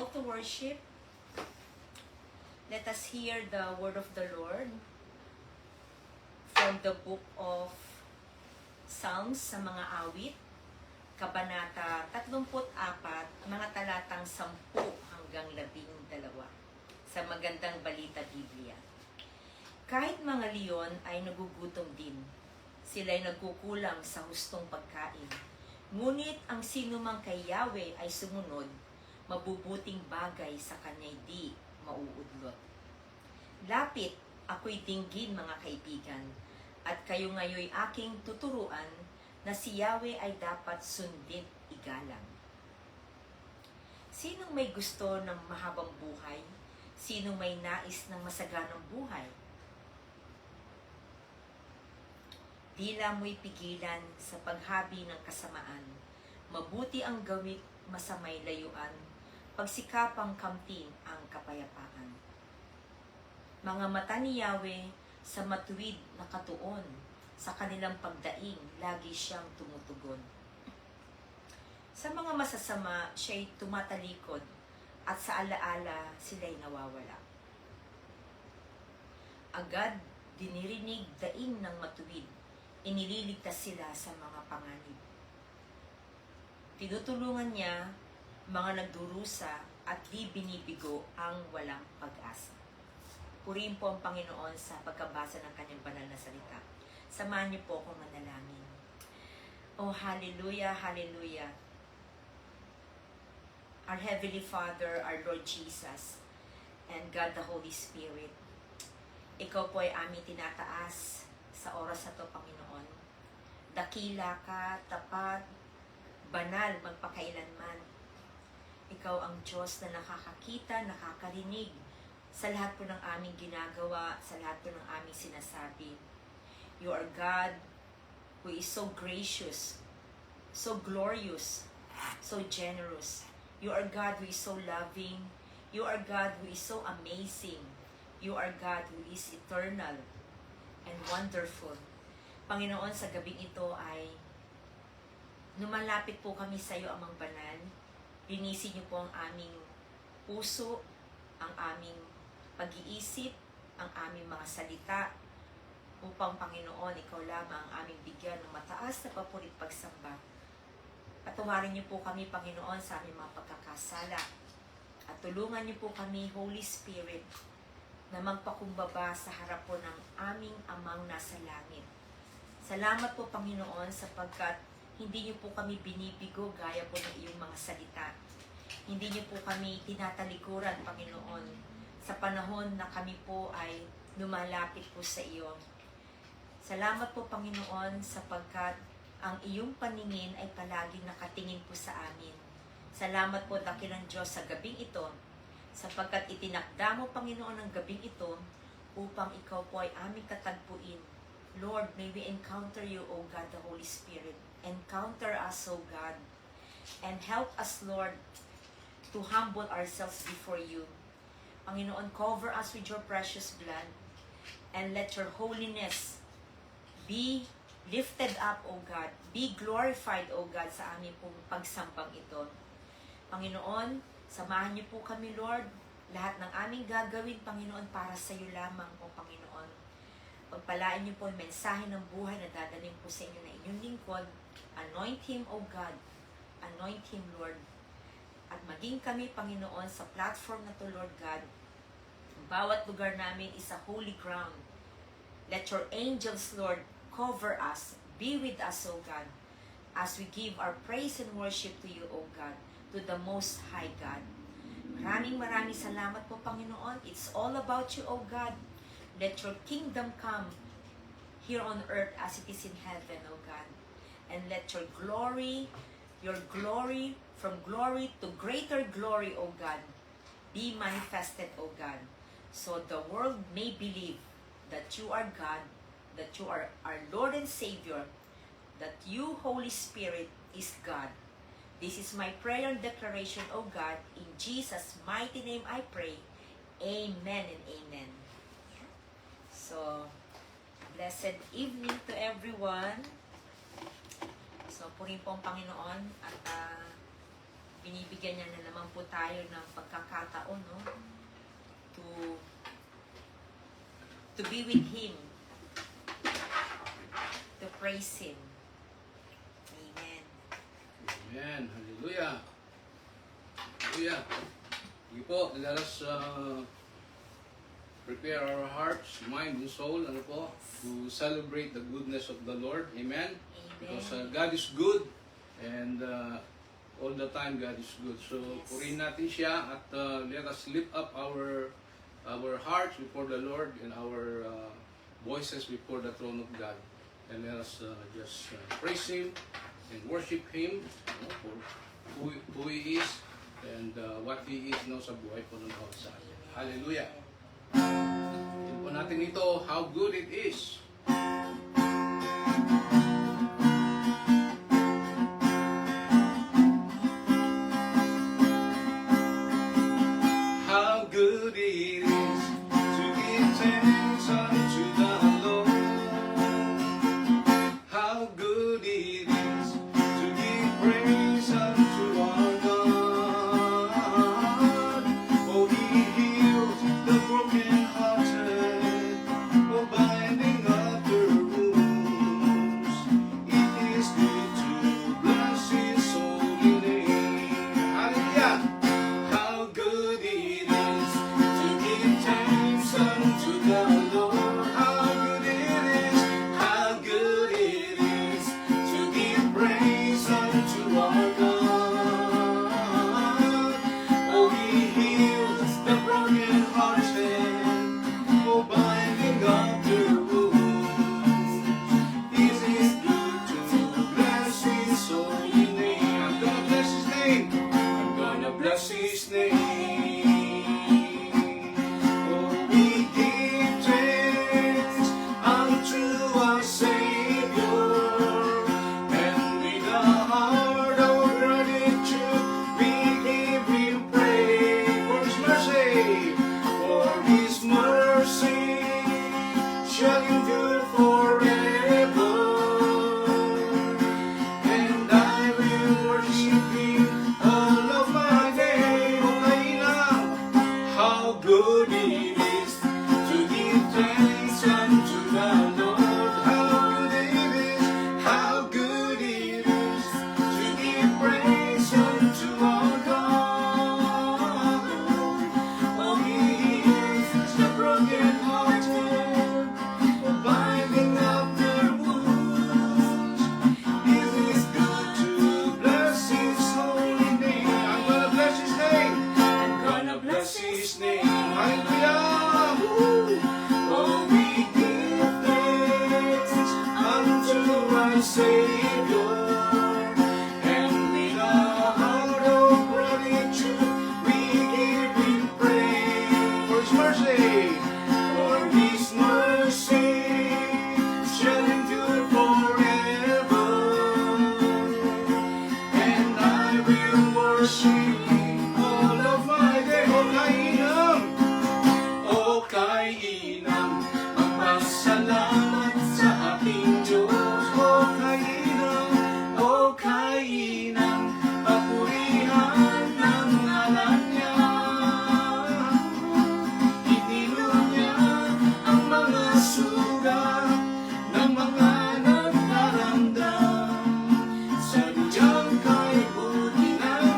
call to worship. Let us hear the word of the Lord from the book of Psalms sa mga awit, Kabanata 34, mga talatang 10 hanggang 12 sa Magandang Balita Biblia. Kahit mga leon ay nagugutom din, sila'y nagkukulang sa hustong pagkain. Ngunit ang sinumang kay Yahweh ay sumunod, mabubuting bagay sa kanya'y di mauudlot. Lapit, ako'y dinggin mga kaibigan, at kayo ngayoy aking tuturuan na si Yahweh ay dapat sundin igalang. Sinong may gusto ng mahabang buhay? Sinong may nais ng masaganang buhay? Dila mo'y pigilan sa paghabi ng kasamaan. Mabuti ang gawit, masamay layuan. Pagsikapang kamtin ang kapayapaan. Mga mata ni Yahweh sa matuwid na katuon. Sa kanilang pagdaing, lagi siyang tumutugon. Sa mga masasama, siya'y tumatalikod. At sa alaala, sila'y nawawala. Agad dinirinig daing ng matuwid. Inililigtas sila sa mga panganib. Tinutulungan niya mga nagdurusa at di binibigo ang walang pag-asa. Purihin po ang Panginoon sa pagkabasa ng kanyang banal na salita. Samahan niyo po akong manalangin. Oh, hallelujah, hallelujah. Our Heavenly Father, our Lord Jesus, and God the Holy Spirit, Ikaw po ay aming tinataas sa oras na to, Panginoon. Dakila ka, tapat, banal, magpakailanman. Ikaw ang Diyos na nakakakita, nakakarinig sa lahat po ng aming ginagawa, sa lahat po ng aming sinasabi. You are God who is so gracious, so glorious, so generous. You are God who is so loving. You are God who is so amazing. You are God who is eternal and wonderful. Panginoon, sa gabing ito ay lumalapit po kami sa iyo, Amang Banal. Linisin niyo po ang aming puso, ang aming pag-iisip, ang aming mga salita, upang Panginoon, ikaw lamang ang aming bigyan ng mataas na papuri at pagsamba. Patawarin niyo po kami, Panginoon, sa aming mga pagkakasala. At tulungan niyo po kami, Holy Spirit, na magpakumbaba sa harap po ng aming Amang nasa langit. Salamat po, Panginoon, sapagkat hindi niyo po kami binibigo gaya po ng iyong mga salita. Hindi niyo po kami tinatalikuran, Panginoon, sa panahon na kami po ay lumalapit po sa iyo. Salamat po, Panginoon, sapagkat ang iyong paningin ay palaging nakatingin po sa amin. Salamat po, dakilang Diyos, sa gabing ito, sapagkat itinakda mo, Panginoon, ang gabing ito upang ikaw po ay aming katagpuin. Lord, may we encounter you, O God, the Holy Spirit. Encounter us, O God, and help us, Lord, to humble ourselves before you. Panginoon, cover us with your precious blood, and let your holiness be lifted up, O God. Be glorified, O God, sa aming pong pagsambang ito. Panginoon, samahan niyo po kami, Lord. Lahat ng aming gagawin, Panginoon, para sa iyo lamang, O Panginoon. Pagpalain niyo po ang mensahe ng buhay na dadaling po sa inyo na inyong lingkod. Anoint him, O God. Anoint him, Lord. At maging kami, Panginoon, sa platform na to, Lord God. Bawat lugar namin is a holy ground. Let your angels, Lord, cover us. Be with us, O God, as we give our praise and worship to you, O God, to the Most High God. Maraming salamat po, Panginoon. It's all about you, O God. Let your kingdom come here on earth as it is in heaven, O God. And let your glory, from glory to greater glory, O God, be manifested, O God. So the world may believe that you are God, that you are our Lord and Savior, that you, Holy Spirit, is God. This is my prayer and declaration, O God. In Jesus' mighty name I pray. Amen and amen. So, blessed evening to everyone. So, purihin po ang Panginoon at binibigyan niya na naman po tayo ng pagkakataon, no? To be with Him, to praise Him. Amen. Amen. Hallelujah. Hallelujah. Sige po, let us prepare our hearts, mind, and soul, to celebrate the goodness of the Lord. Amen. Amen. Because God is good, and all the time God is good. So, Yes. purihin natin siya at let us lift up our hearts before the Lord and our voices before the throne of God. And let us just praise Him and worship Him, for who He is and what He is sa buhay po ng bawat sa atin. Hallelujah! Tignan po natin ito, how good it is. How good it is to give thanks unto the Lord. How good it is to give praise unto our God. Oh, He heals the brokenhearted, oh, binding up their wounds. It is good to bless His holy name. Hallelujah! How good it is to give thanks unto the Lord. How good it is, how good it is to give praise unto our God. Oh, He heals the brokenhearted, oh, binding up their wounds. This is good to bless His holy name. I'm gonna bless His name. I'm gonna bless His name. Oh, we give thanks unto our Savior, and with a heart of gratitude we give Him praise for His mercy, for His mercy shall endure forever. And I will worship Him all of my days. How good it is to give thanks unto the Lord. How good it is to give praise unto our God. Oh, He heals the brokenhearted, binding up their wounds. It is good to bless His holy name. I'm gonna bless His name. I'm gonna bless His name. Hallelujah. Woo. Oh, we give thanks unto our Savior, and with a heart of gratitude we give Him praise for His mercy, for His mercy shall endure forever. And I will worship Him all of my days. O kainam, magpasalamat sa ating Diyos. O kainam, papurihan ng ngalan niya. Itinulong niya ang mga sugat ng mga nagdaramdam. Sadyang kay buti ng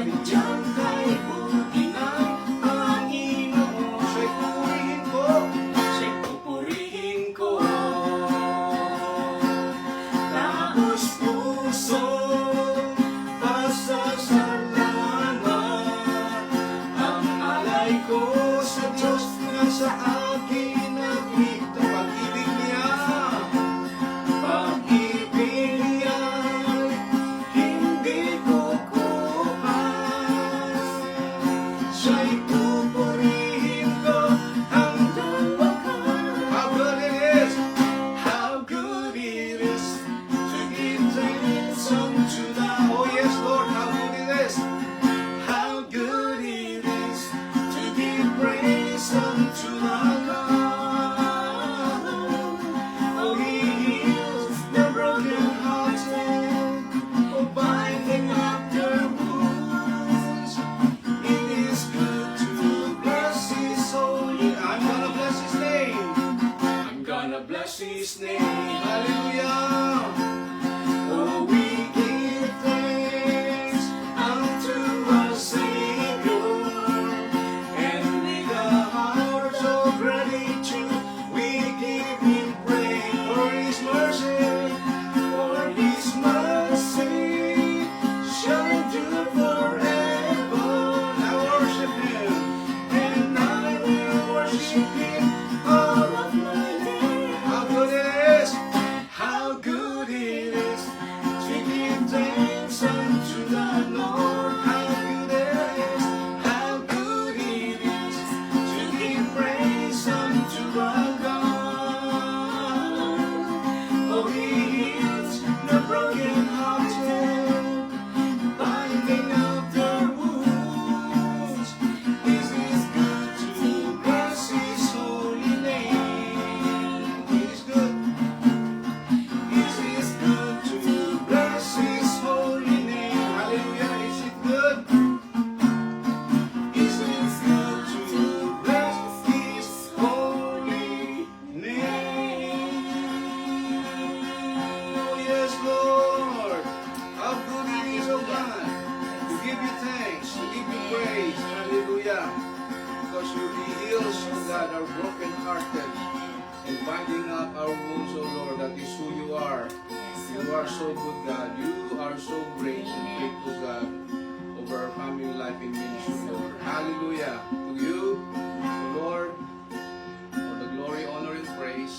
sadyang kay buti ng Panginoon. Siya'y purihin ko, siya'y pupurihin ko. Tapos puso, pasasalamat ang alay ko sa Diyos na sa akin nagligtas. Pag-ibig niya'y hindi kukupas. Siya'y pupurihin ko hanggang wakas. How good it is to give thanks unto the Oh yes, Lord, how good it is. How good it is to give praise unto the God. Oh, He heals the brokenhearted, oh, binding up their wounds. It is good to bless His holy. I'm gonna bless His name. I'm gonna bless His name. Hallelujah. Oh, we give thanks unto our Savior, and with a heart of gratitude we give Him praise for His mercy, for His mercy shall endure forever. I worship Him, and I will worship Him all of my days. How good it is! How good it is to give thanks unto the Lord. How good it is! How good it is to give praise unto our God. Oh, He heals the brokenhearted, binding up their wounds. This is good to bless His holy name. It is good. This is good to bless His holy name. Hallelujah. Is it good? Is it good to bless His holy name? Oh yes, Lord. How good it is, oh God, to give you thanks, to give you praise. Hallelujah. Because you heal, oh God, our broken-hearted and binding up our wounds, oh Lord. That is who you are. You are so good, God. You are so great and faithful, God, over our family life in ministry, Lord. Hallelujah. To you, O Lord, for the glory, honor, and praise.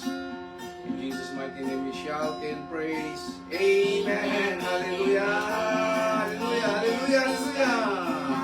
In Jesus' mighty name we shout and praise. Amen. Hallelujah. Hallelujah. Hallelujah. Hallelujah.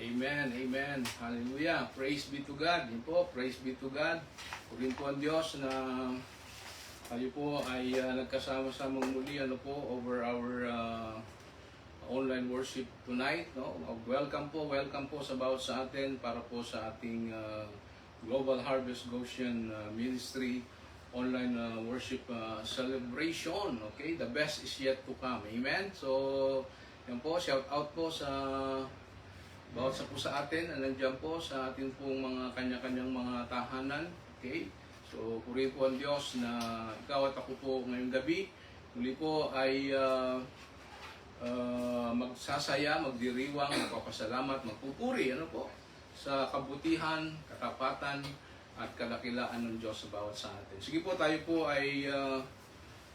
Amen, amen. Hallelujah. Praise be to God. Yun po, praise be to God. Purihin po ang Diyos na kayo po ay nagkasama-samang muli over our online worship tonight. No? Welcome po sa bawat sa atin para po sa ating Global Harvest Goshen Ministry online worship celebration. Okay, the best is yet to come. Amen. So, yan po, shout out po sa bawat sa po sa atin na nandiyan po sa ating pong mga kanya-kanyang mga tahanan. Okay? So, purihin po ang Diyos na ikaw at ako po ngayong gabi. Muli po ay magsasaya, magdiriwang, magpapasalamat, magpupuri sa kabutihan, katapatan, at kadakilaan ng Diyos sa bawat sa atin. Sige po, tayo po ay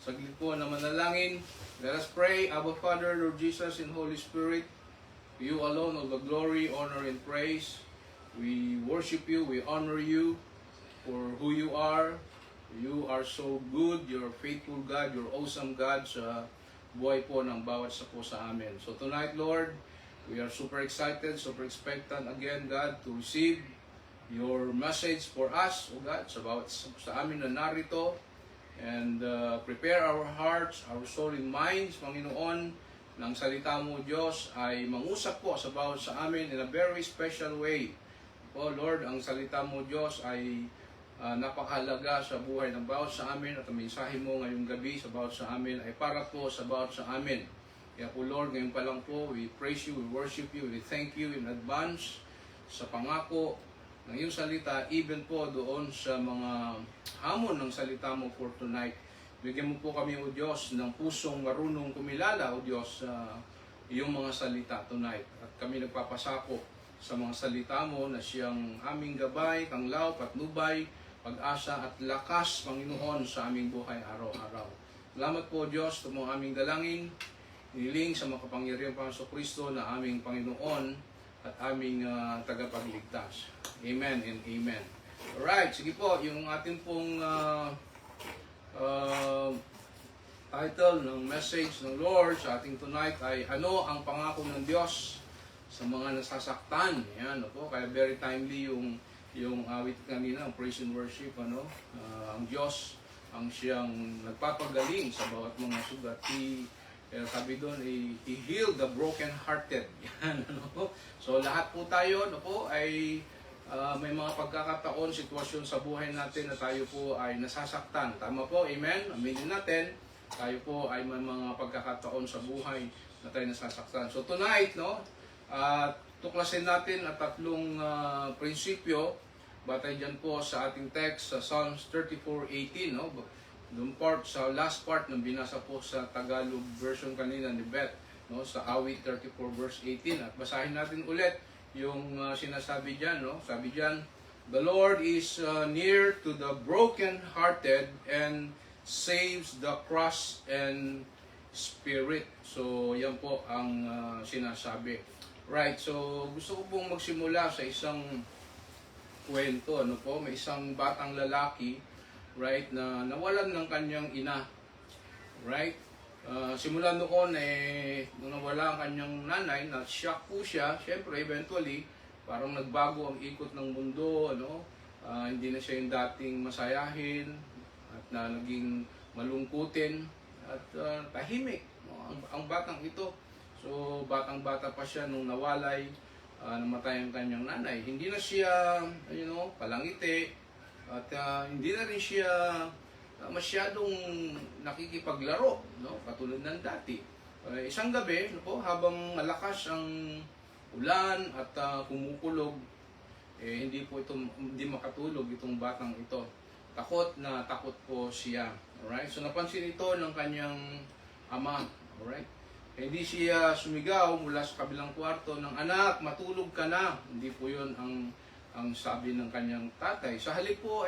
saglit po na manalangin. Let us pray. Abba Father, Lord Jesus, and Holy Spirit, to you alone all the glory, honor, and praise. We worship you, we honor you for who you are. You are so good, you're a faithful God, you're awesome God sa buhay po ng bawat sa po sa amin. So tonight, Lord, we are super excited, super expectant again, God, to receive your message for us, O God, sa bawat sa amin na narito. And prepare our hearts, our soul and minds, Panginoon, ng salita mo, Diyos, ay mangusap po sa bawat sa amin in a very special way. Po, Lord, ang salita mo, Diyos, ay napakahalaga sa buhay ng bawat sa amin at ang mensahe mo ngayong gabi sa bawat sa amin ay para po sa bawat sa amin. Kaya po, Lord, ngayon pa lang po, we praise you, we worship you, we thank you in advance sa pangako ng iyong salita, even po doon sa mga hamon ng salita mo for tonight. Bigyan mo po kami, O Diyos, ng pusong marunong kumilala, O Diyos, sa iyong mga salita tonight. At kami nagpapasako sa mga salita mo na siyang aming gabay, tanglaw, patnubay, pag-asa at lakas, Panginoon, sa aming buhay araw-araw. Salamat po, O Diyos, sa mga aming dalangin, iniling sa makapangyarihang Panginoon Kristo na aming Panginoon at aming tagapagligtas. Amen and amen. Alright, sige po, yung ating pong title ng message ng Lord sa ating tonight ay ano ang pangako ng Diyos sa mga nasasaktan. Yan, po, kaya very timely yung awit kanina, ang praise and worship, ang Diyos ang siyang nagpapagaling sa bawat mga sugat. Sabi doon, He healed the broken-hearted. Yan, So lahat po tayo, ay may mga pagkakataon, sitwasyon sa buhay natin na tayo po ay nasasaktan. Tama po, amen? Aminin natin, tayo po ay may mga pagkakataon sa buhay na tayo nasasaktan. So tonight, tuklasin natin at tatlong prinsipyo, batay dyan po sa ating text sa Psalms 34:18, Doon sa last part ng binasa po sa Tagalog version kanina ni Beth, sa Awit 34 verse 18. At basahin natin ulit yung sinasabi dyan, Sabi dyan, the Lord is near to the broken-hearted and saves the crushed and spirit. So, yan po ang sinasabi. Right, so gusto ko pong magsimula sa isang kwento, May isang batang lalaki, right, na nawalan ng kanyang ina. Right? Simula noon nung nawala ang kanyang nanay, na-shock po siya. Siyempre, eventually, parang nagbago ang ikot ng mundo, hindi na siya yung dating masayahin at na naging malungkutin at tahimik, ang batang ito. So, batang-bata pa siya nung nawalay, namatay ang kanyang nanay. Hindi na siya, palangiti at hindi na rin siya masyadong nakikipaglaro, katulad ng dati. Isang gabi, habang malakas ang ulan at kumukulog, hindi makatulog itong batang ito. Takot na takot po siya. Alright? So napansin ito ng kanyang ama. Alright? Hindi siya sumigaw mula sa kabilang kwarto ng, "Anak, matulog ka na." Hindi po yun ang sabi ng kanyang tatay. Sa halip po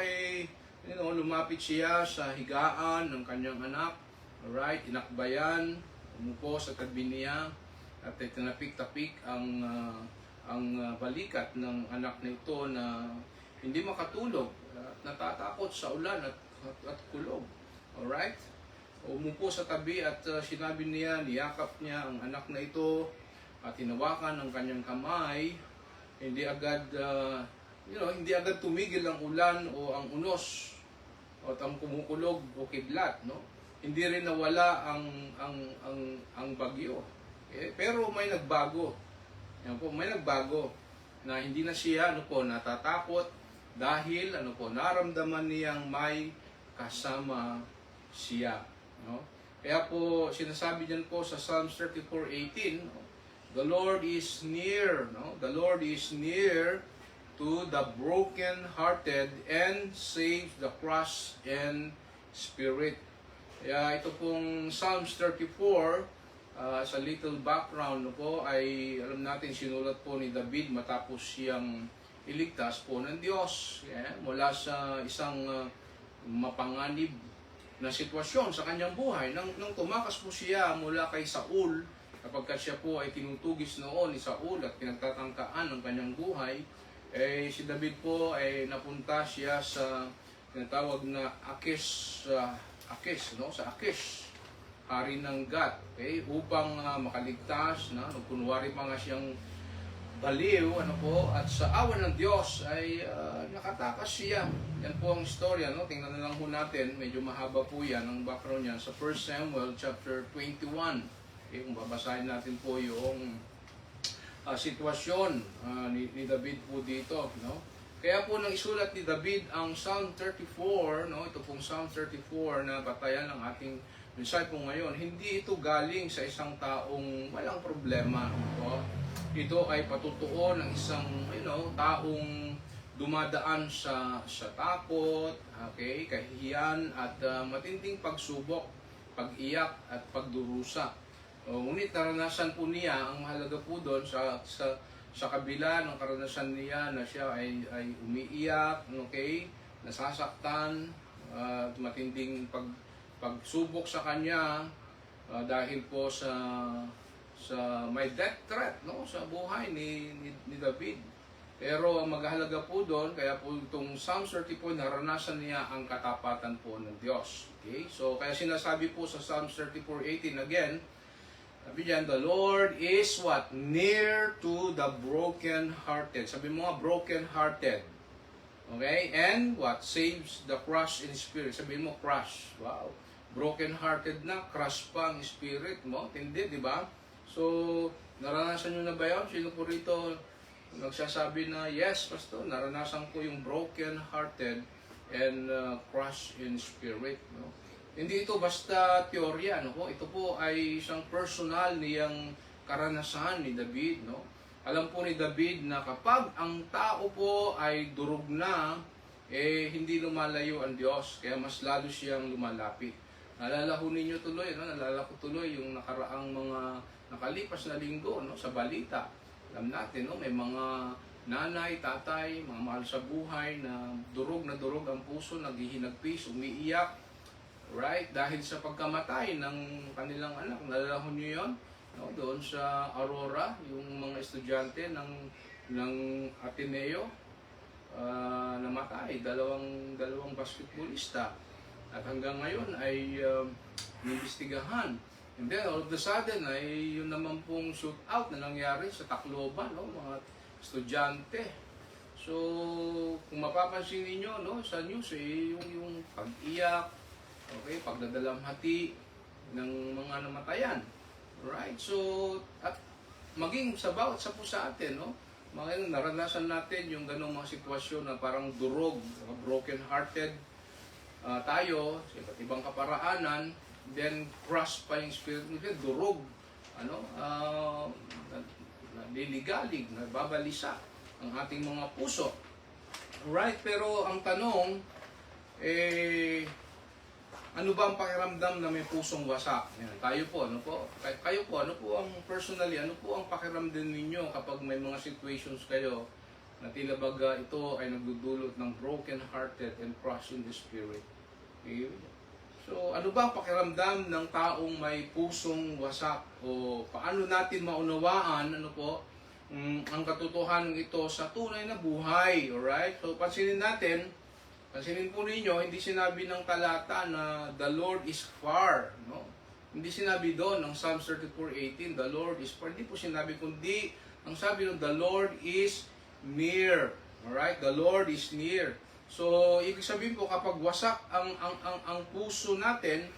lumapit siya sa higaan ng kanyang anak. Alright, inakbayan, umupo sa tabi niya at tinapik-tapik ang balikat ng anak na ito na hindi makatulog at natatakot sa ulan at kulog. Alright? Umupo sa tabi at sinabi niya, niyakap niya ang anak na ito at hinawakan ng kanyang kamay hindi agad hindi agad tumigil ang ulan o ang unos o ang kumukulog o kidlat, no? Hindi rin nawala ang bagyo. Pero may nagbago. Yan po, may nagbago na hindi na siya natatakot dahil naramdaman niyang may kasama siya, no? Kaya po sinasabi diyan po sa Psalms 34:18, no? The Lord is near, no? The Lord is near to the broken-hearted and saves the crushed in spirit. Kaya ito pong Psalms 34, sa little background po ay alam natin sinulat po ni David matapos siyang iligtas po ng Diyos mula sa isang mapanganib na sitwasyon sa kanyang buhay. Nang tumakas po siya mula kay Saul, kapag siya po ay tinutugis noon ni Saul at pinagtatangkaan ng kanyang buhay, si David po ay napunta siya sa tinatawag na Akish, sa Akish, hari ng Gat, upang makaligtas, kunwari pa nga siyang baliw, at sa awa ng Diyos ay nakatakas siya. Yan po ang istorya, tingnan na lang po natin, medyo mahaba po yan, ang background niyan sa 1 Samuel chapter 21. Kung babasahin natin po yung sitwasyon ni David po dito, no? Kaya po nang isulat ni David ang Psalm 34, no? Ito pong Psalm 34 na batayan ng ating mensahe po ngayon, hindi ito galing sa isang taong walang problema, no? Ito ay patutuo ng isang taong dumadaan sa takot, kahihiyan at matinding pagsubok, pag-iyak at pagdurusa. Ngunit naranasan po niya, ang mahalaga po doon sa kabila ng karanasan niya na siya ay umiiyak, nasasaktan, matinding pagsubok sa kanya dahil po sa may death threat, sa buhay ni David. Pero ang maghalaga po doon, kaya po itong Psalm 34, naranasan niya ang katapatan po ng Diyos. So kaya sinasabi po sa Psalm 34:18 again, sabi diyan, the Lord is what? Near to the broken-hearted. Sabi mo nga, broken-hearted. Okay? And what? Saves the crushed in spirit. Sabi mo, crushed. Wow. Broken-hearted na, crushed pa ang spirit mo. Hindi, di ba? So, naranasan nyo na ba yun? Sino po rito nagsasabi na, yes, Pastor, naranasan ko yung broken-hearted and crushed in spirit. No? Hindi ito basta teorya, ito po ay isang personal niyang karanasan ni David. No? Alam po ni David na kapag ang tao po ay durog na, hindi lumalayo ang Diyos, kaya mas lalo siyang lumalapit. Naalala ho ninyo tuloy, naalala ko tuloy yung nakaraang mga nakalipas na linggo sa balita. Alam natin, may mga nanay, tatay, mga mahal sa buhay na durog ang puso, naghihinagpis, umiiyak, right? Dahil sa pagkamatay ng kanilang anak. Nalala ho niyo yun? Doon sa Aurora, yung mga estudyante ng Ateneo, namatay, dalawang basketballista. At hanggang ngayon ay inimbestigahan. And then all of a sudden ay yun naman pong shootout na nangyari sa Tacloban, mga estudyante. So kung mapapansin niyo sa news yung pag-iyak, pagdadalamhati ng mga namatayan. Right? So at maging sa bawat sa po sa atin, mga naranasan natin yung ganong mga sitwasyon na parang durog, broken-hearted tayo sa iba't ibang kaparaanan, then crush pa yung spirit, durog, naliligalig, nababalisa ang ating mga puso. Right? Pero ang tanong, ano ba ang pakiramdam na may pusong wasak? Yan, tayo po, kayo po, ano po ang personally, ano po ang pakiramdam ninyo kapag may mga situations kayo na tila baga ito ay nagdudulot ng broken-hearted and crushed in the spirit? Okay? So, ano ba ang pakiramdam ng taong may pusong wasak? O paano natin maunawaan, ang katotohanan ito sa tunay na buhay? Alright? So, pansinin po ninyo, hindi sinabi ng talata na the Lord is far. No? Hindi sinabi doon ng Psalm 34:18, the Lord is far. Hindi po sinabi, kundi ang sabi ng the Lord is near. Alright? The Lord is near. So, ibig sabihin po, kapag wasak ang puso natin,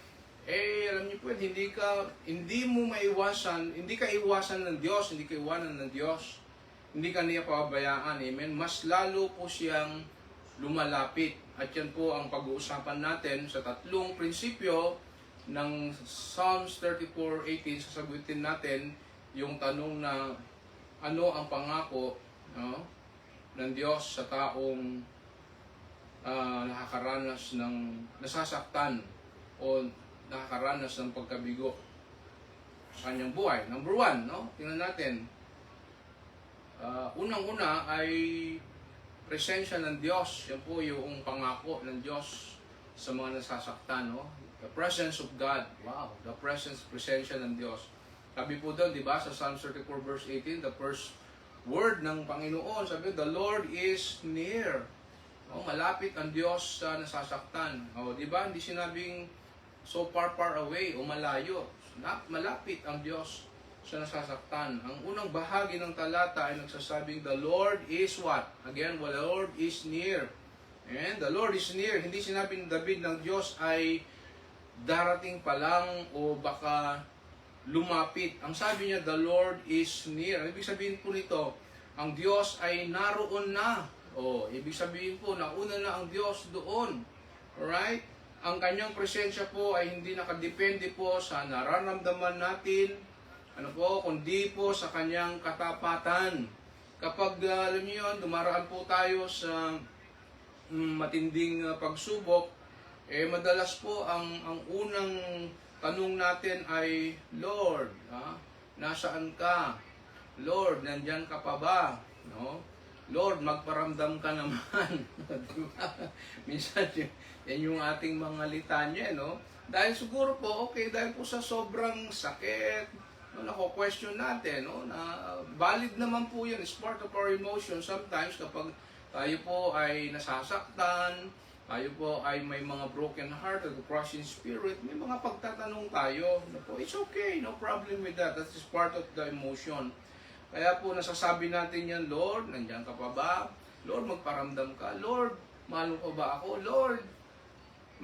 alam niyo po, hindi mo maiwasan, hindi ka iwasan ng Diyos, hindi ka iwanan ng Diyos, hindi ka niya pababayaan, amen? Mas lalo po siyang lumalapit. At yan po ang pag-uusapan natin sa tatlong prinsipyo ng Psalms 34:18. Sasagutin natin yung tanong na ano ang pangako, no, ng Diyos sa taong nakakaranas ng nasasaktan o nakakaranas ng pagkabigo sa kanyang buhay. Number 1, no? Tingnan natin. Unang-una ay presensya ng Diyos. Yan po yung pangako ng Diyos sa mga nasasaktan, no? The presence of God. Wow, the presensya ng Diyos. Sabi po doon, di ba, sa Psalm 34 verse 18, the first word ng Panginoon, sabi, the Lord is near. Oh, malapit ang Diyos sa nasasaktan. Oh, di ba, hindi sinabing so far away o malayo. Malapit ang Diyos sa nasasaktan. Ang unang bahagi ng talata ay nagsasabing the Lord is what? Again, the Lord is near. And the Lord is near. Hindi sinabing David ng Diyos ay darating pa lang o baka lumapit. Ang sabi niya, the Lord is near. Ibig sabihin po nito, ang Diyos ay naroon na. O, ibig sabihin po, nauna na ang Diyos doon. Alright? Ang kanyang presensya po ay hindi nakadepende po sa nararamdaman natin, kundi po sa kanyang katapatan. Kapag, alam niyo yun, dumaraan po tayo sa matinding pagsubok, madalas po ang unang tanong natin ay, Lord, nasaan ka? Lord, nandyan ka pa ba? No? Lord, magparamdam ka naman. Diba? Minsan, yan yung ating mga litanya, no? Dahil siguro po, dahil po sa sobrang sakit, no, nako-question natin, no? Na valid naman po yan, it's part of our emotion. Sometimes, kapag tayo po ay nasasaktan, tayo po ay may mga broken heart, or crushing spirit, may mga pagtatanong tayo. No po, it's okay, no problem with that. That is part of the emotion. Kaya po nasasabi natin yan, Lord, nandiyan ka pa ba? Lord, magparamdam ka. Lord, mahal mo pa ba ako? Lord,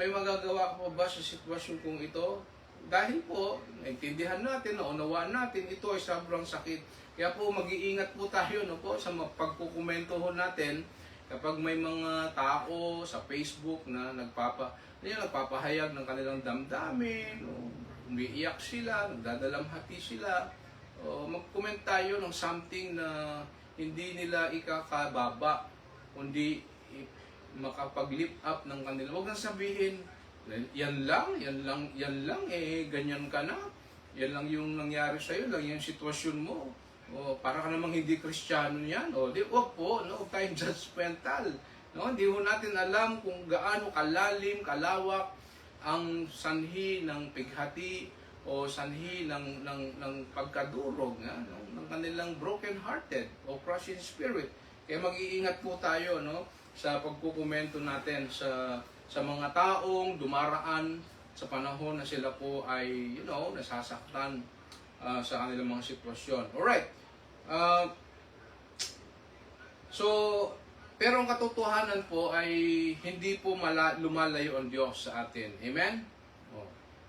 may magagawa ka pa ba sa sitwasyon kong ito? Dahil po, naintindihan natin, naunawaan natin, ito ay sobrang sakit. Kaya po, mag-iingat po tayo, no po, sa pagkukumentohon natin kapag may mga tao sa Facebook na nagpapahayag ng kanilang damdamin, o umiiyak sila, nagdadalamhati sila, o mag-comment tayo ng something na hindi nila ikakababa, kundi makapag-lift up ng kanila. Huwag nang sabihin, yan lang, ganyan ka na. Yan lang yung nangyari sa'yo, lang yung sitwasyon mo. O, para ka namang hindi Kristiyano yan. O, huwag po, no? Huwag tayong judgmental. No? Hindi ho natin alam kung gaano kalalim, kalawak ang sanhi ng pighati o sanhi ng pagkadurog ng kanilang broken-hearted o crushing spirit. Kaya mag-iingat po tayo, no, sa pagkukomento natin sa mga taong dumaraan sa panahon na sila po ay, nasasaktan sa kanilang mga sitwasyon. Alright. Pero ang katotohanan po ay hindi po lumalayo ang Diyos sa atin. Amen?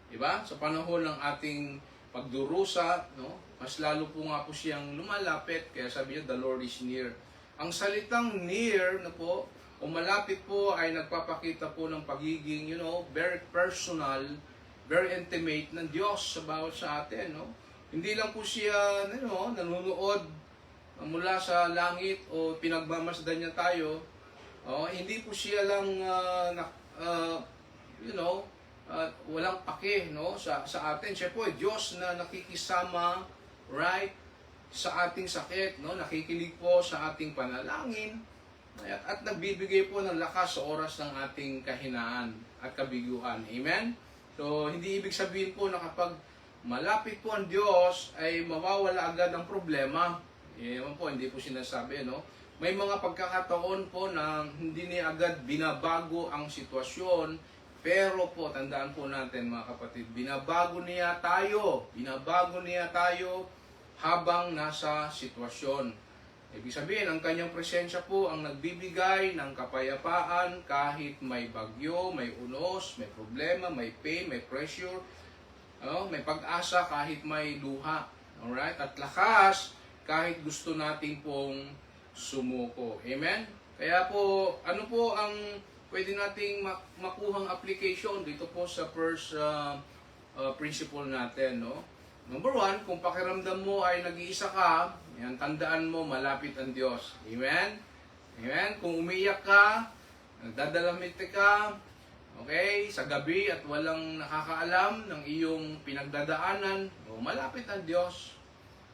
Diba? Sa panahon ng ating pagdurusa, no, mas lalo po nga po siyang lumalapit, kaya sabi niya, the Lord is near. Ang salitang near na po, o malapit po, ay nagpapakita po ng pagiging, very personal, very intimate ng Diyos sa bawat sa atin, no? Hindi lang po siya, nanonood mula sa langit o pinagmamasdan niya tayo. Hindi po siya lang, walang pake, no, sa atin. Siya po ay Diyos na nakikisama, right, sa ating sakit, no, nakikinig po sa ating panalangin, at nagbibigay po ng lakas sa oras ng ating kahinaan at kabiguan. Amen? So, hindi ibig sabihin po na kapag malapit po ang Diyos ay mawawala agad ang problema. Ewan po, hindi po sinasabi, no? May mga pagkakataon po na hindi niya agad binabago ang sitwasyon. Pero po, tandaan po natin mga kapatid, binabago niya tayo habang nasa sitwasyon. Ibig sabihin, ang kanyang presensya po ang nagbibigay ng kapayapaan kahit may bagyo, may unos, may problema, may pain, may pressure, may pag-asa kahit may luha. Alright? At lakas kahit gusto nating pong sumuko. Amen? Kaya po, ano po ang pwede nating makuhang application dito po sa first principle natin, no? Number 1, kung pakiramdam mo ay nag-iisa ka, yan, tandaan mo, malapit ang Diyos. Amen? Amen? Kung umiyak ka, nagdadalamit ka, okay, sa gabi at walang nakakaalam ng iyong pinagdadaanan, malapit ang Diyos.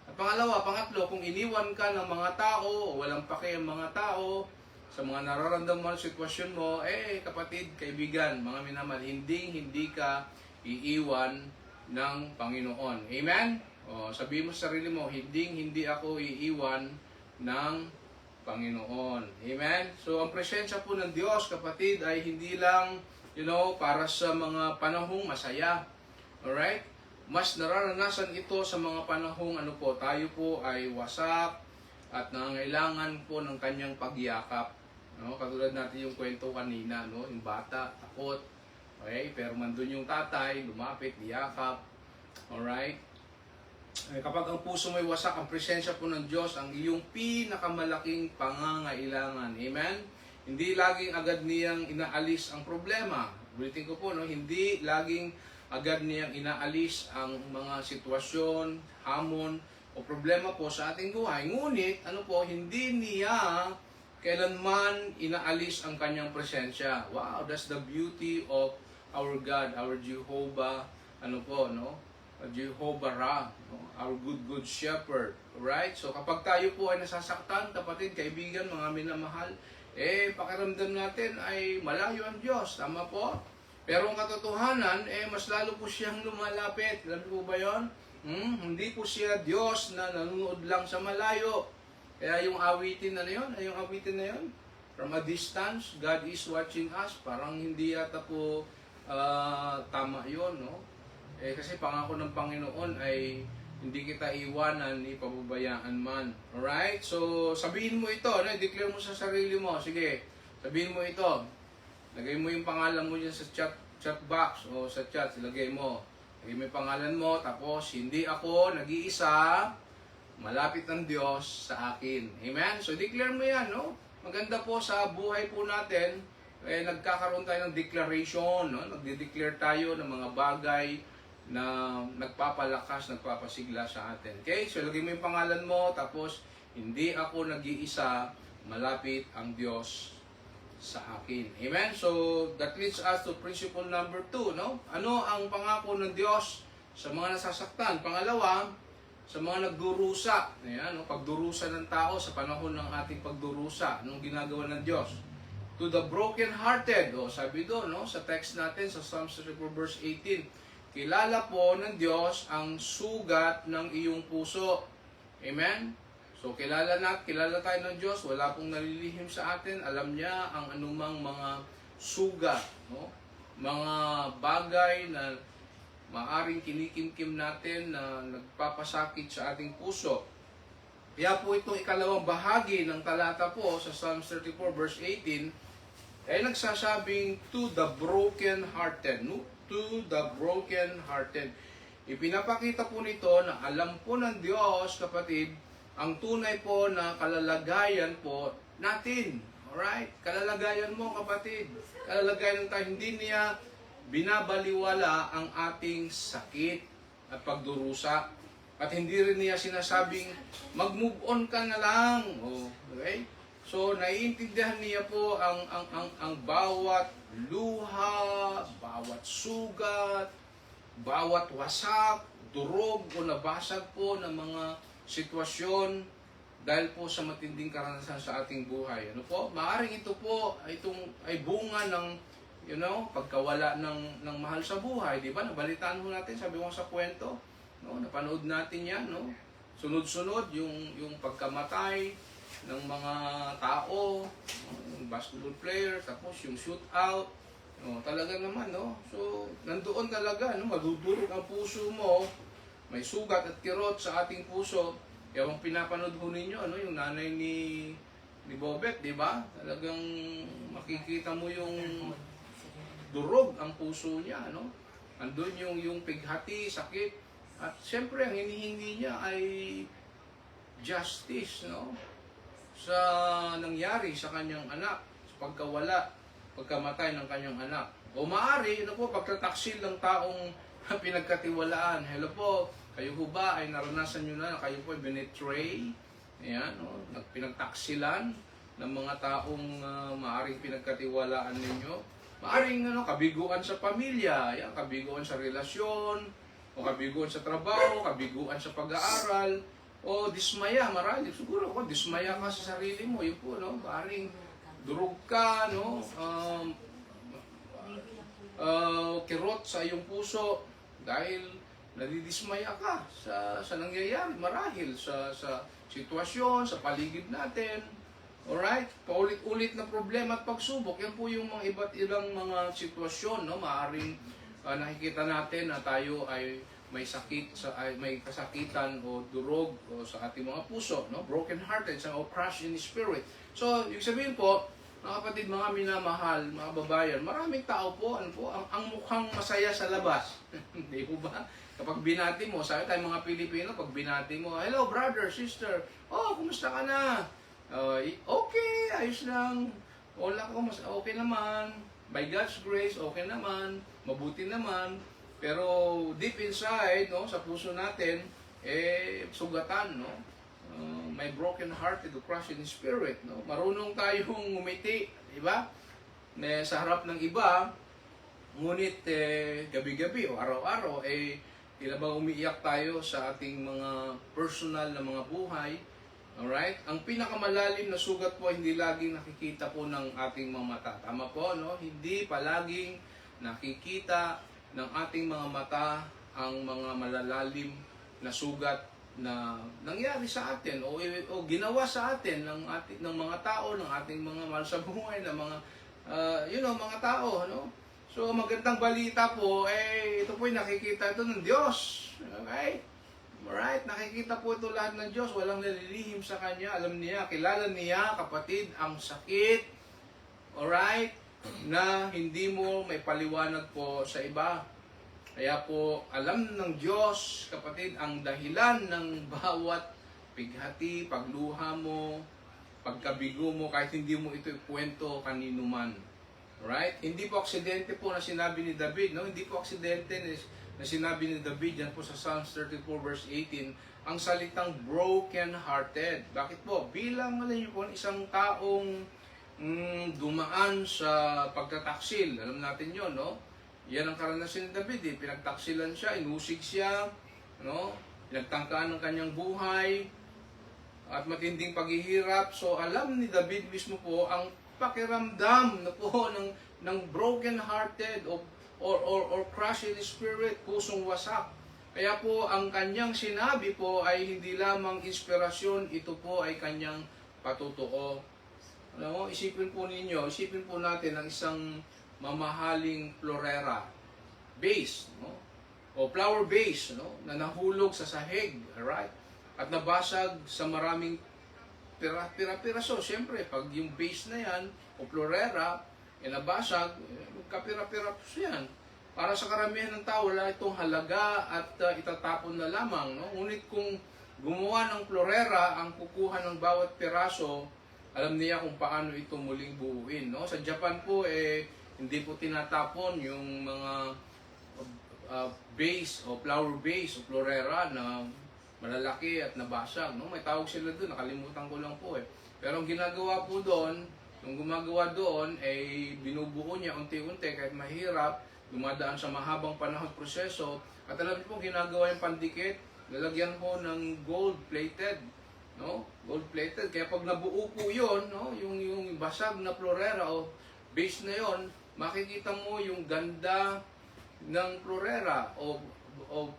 At pangatlo, kung iniwan ka ng mga tao, o walang pake ang mga tao, sa mga nararamdaman mo sitwasyon mo, kapatid, kaibigan, mga minamahal, hindi ka iiwan ng Panginoon. Amen? Sabihin mo sa sarili mo, hindi ako iiwan ng Panginoon. Amen? So, ang presensya po ng Diyos, kapatid, ay hindi lang, para sa mga panahong masaya. Alright? Mas nararanasan ito sa mga panahong tayo po ay wasak at nangangailangan po ng kanyang pagyakap. Katulad natin yung kwento kanina, yung bata, takot. Okay? Pero mandun yung tatay, lumapit, niyakap. Alright? Kapag ang puso mo'y wasak, ang presensya po ng Diyos, ang iyong pinakamalaking pangangailangan. Amen? Hindi laging agad niyang inaalis ang problema. Ulitin ko po, hindi laging agad niyang inaalis ang mga sitwasyon, hamon, o problema po sa ating buhay. Ngunit, hindi niya kailanman inaalis ang kanyang presensya. Wow, that's the beauty of our God, our Jehovah, Jehovah Ra, our good shepherd. Alright? So kapag tayo po ay nasasaktan, kapatid, kaibigan, mga minamahal, pakiramdam natin ay malayo ang Diyos. Tama po? Pero ang katotohanan, mas lalo po siyang lumalapit. Alam po ba yun? Hindi po siya Diyos na nanonood lang sa malayo. Kaya yung awitin na yun, from a distance, God is watching us. Parang hindi yata po tama yun, no? Kasi pangako ng Panginoon ay hindi kita iwanan ni pababayaan man. Alright? So, sabihin mo ito, declare mo sa sarili mo. Sige, sabihin mo ito. Lagay mo yung pangalan mo dyan sa chat box o sa chat. Lagay mo. Lagay mo yung pangalan mo. Tapos, hindi ako nag-iisa. Malapit ang Diyos sa akin. Amen? So, declare mo yan, no? Maganda po sa buhay po natin, nagkakaroon tayo ng declaration, no? Nagde-declare tayo ng mga bagay na nagpapalakas, nagpapasigla sa atin. Okay? So, lagay mo yung pangalan mo, tapos, hindi ako nag-iisa, malapit ang Diyos sa akin. Amen? So, that leads us to principle number 2, no? Ano ang pangako ng Diyos sa mga nasasaktan? Pangalawa, sa mga nagdurusa. Ayan, pagdurusa ng tao sa panahon ng ating pagdurusa. Anong ginagawa ng Diyos? To the broken-hearted. Sabi doon, sa text natin sa Psalms 34 verse 18, kilala po ng Diyos ang sugat ng iyong puso. Amen? So, kilala tayo ng Diyos. Wala pong nalilihim sa atin. Alam niya ang anumang mga sugat. No? Mga bagay na maaring kinikimkim natin na nagpapasakit sa ating puso. Kaya po itong ikalawang bahagi ng talata po sa Psalms 34 verse 18 ay nagsasabing to the broken-hearted. No? To the broken-hearted. Ipinapakita po nito na alam po ng Diyos, kapatid, ang tunay po na kalalagayan po natin. Alright? Kalalagayan mo, kapatid. Kalalagayan tayo. Hindi niya binabaliwala ang ating sakit at pagdurusa. At hindi rin niya sinasabing, mag-move on ka na lang. Okay? So, naiintindihan niya po ang bawat luha, bawat sugat, bawat wasak, durog o nabasag po ng mga sitwasyon dahil po sa matinding karanasan sa ating buhay. Ano po? Maaring ito po ay bunga ng pagkawala ng mahal sa buhay, di ba? Nabalitaan mo natin, sabi ko sa kwento, no? Napanood natin yan, no? Sunod-sunod yung pagkamatay ng mga tao, yung basketball player, tapos yung shootout, talaga naman, no? So, nandoon talaga, no? Madudurog ang puso mo, may sugat at kirot sa ating puso, Yung pinapanood ho ninyo, ano, yung nanay ni Bobet, di ba? Talagang makikita mo yung durog ang puso niya, no? Andun yung pighati, sakit. At siyempre, ang hinihingi niya ay justice, no? Sa nangyari sa kanyang anak, sa pagkamatay ng kanyang anak. O maaari, ano po, pagtataksil ng taong pinagkatiwalaan. Hello po, kayo ho ba ay naranasan nyo na kayo po ay binetray? Ayan, no? Pinagtaksilan ng mga taong maaring pinagkatiwalaan ninyo. Maaring kabiguan sa pamilya, yan, kabiguan sa relasyon, o kabiguan sa trabaho, kabiguan sa pag-aaral, o dismaya, marami. Siguro ako, dismaya ka sa sarili mo, yun po, no? Maaring durog ka, no? Kirot sa iyong puso dahil nadidismaya ka sa nangyayari, marahil sa sitwasyon, sa paligid natin. Alright? Paulit-ulit na problema at pagsubok. Yan po yung mga iba't ibang mga sitwasyon, no? Maaring nakikita natin na tayo ay may sakit, may kasakitan o durog o sa ating mga puso, no? Broken hearted, o crushed in spirit. So, yung sabihin po, mga kapatid, mga minamahal, mga babayan, maraming tao po, ang mukhang masaya sa labas. Hindi po ba? Kapag binati mo, sabi tayo mga Pilipino, pag binati mo, hello brother, sister, oh, kumusta ka na? Okay, ayos lang. Wala ko, okay naman. By God's grace, okay naman. Mabuti naman. Pero deep inside, no, sa puso natin, sugatan, no? May broken hearted o crushed in spirit, no? Marunong tayong ngumiti, di ba? Sa harap ng iba, ngunit gabi-gabi o araw-araw, tila ba umiiyak tayo sa ating mga personal na mga buhay. Alright? Ang pinakamalalim na sugat po hindi laging nakikita po ng ating mga mata. Tama po, no? Hindi palaging nakikita ng ating mga mata ang mga malalalim na sugat na nangyari sa atin o ginawa sa atin ng mga tao, ng ating mga mahal sa buhay, ng mga mga tao, no? So magandang balita po, ito po yung nakikita ito ng Diyos. Okay? Alright, nakikita po ito lahat ng Diyos, walang nalilihim sa Kanya, alam niya, kilala niya, kapatid, ang sakit, alright, na hindi mo may paliwanag po sa iba. Kaya po, alam ng Diyos, kapatid, ang dahilan ng bawat pighati, pagluha mo, pagkabigo mo, kahit hindi mo ito ikwento kanino man. Alright? Hindi po aksidente po na sinabi ni David, no? Hindi po aksidente na sinabi ni David yan po sa Psalms 34 verse 18, ang salitang broken-hearted. Bakit po? Bilang, alam niyo po, isang taong dumaan sa pagtataksil. Alam natin yon, no? Yan ang karanasan ni David, pinagtaksilan siya, inusig siya, no? Pinagtangkaan ng kanyang buhay, at matinding paghihirap. So, alam ni David mismo po ang pakiramdam na po ng broken-hearted or crushed in spirit, pusong wasak. Kaya po ang kanyang sinabi po ay hindi lamang inspirasyon, ito po ay kanyang patutuo. Alam mo, isipin po natin ang isang mamahaling florera base, no? O flower base, no? Na nahulog sa sahig, alright? At nabasag sa maraming pira-piraso. Siyempre, pag yung base na yan, o florera, nabasag, kapira-piraso yan. Para sa karamihan ng tao, wala itong halaga at itatapon na lamang. No? Ngunit kung gumawa ng florera, ang kukuha ng bawat piraso, alam niya kung paano ito muling buuin. No? Sa Japan po, hindi po tinatapon yung mga base o flower base o florera na malalaki at nabasag. No? May tawag sila doon, nakalimutan ko lang po . Pero ang ginagawa po doon, yung gumagawa doon, binubuo niya unti-unti kahit mahirap, dumadaan sa mahabang panahon proseso, at alam niyo po, ginagawa yung pandikit, lalagyan po ng gold-plated, no? Gold-plated. Kaya pag nabuo po yun, no? Yung basag na florera o base na yon, makikita mo yung ganda ng florera o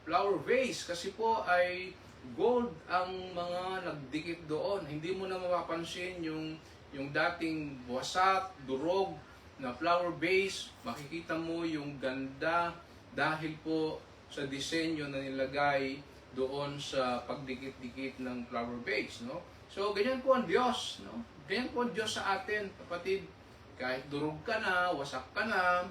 flower vase, kasi po ay gold ang mga nagdikit doon. Hindi mo na mapapansin yung dating wasak, durog na flower base. Makikita mo yung ganda dahil po sa disenyo na nilagay doon sa pagdikit-dikit ng flower base, no? So, ganyan po ang Diyos, no? Ganyan po ang Diyos sa atin, kapatid. Kahit durog ka na, wasak ka na,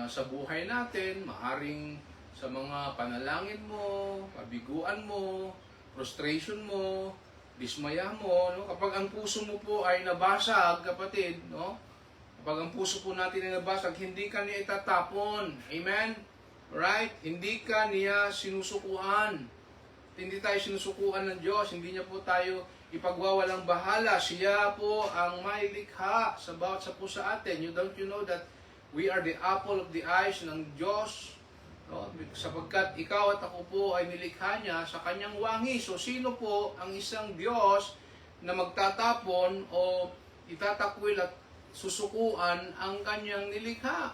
sa buhay natin, maaring sa mga panalangin mo, pabiguan mo, frustration mo, dismaya mo, no? Kapag ang puso mo po ay nabasag, kapatid, no? Kapag ang puso po natin ay nabasag, hindi ka niya itatapon. Amen? Right? Hindi ka niya sinusukuan. Hindi tayo sinusukuan ng Diyos. Hindi niya po tayo ipagwawalang bahala. Siya po ang may likha sa bawat sa po sa atin. Don't you know that we are the apple of the eyes ng Diyos? No? Sapagkat ikaw at ako po ay nilikha niya sa kanyang wangis. So sino po ang isang Diyos na magtatapon o itatakwil at susukuan ang kanyang nilikha?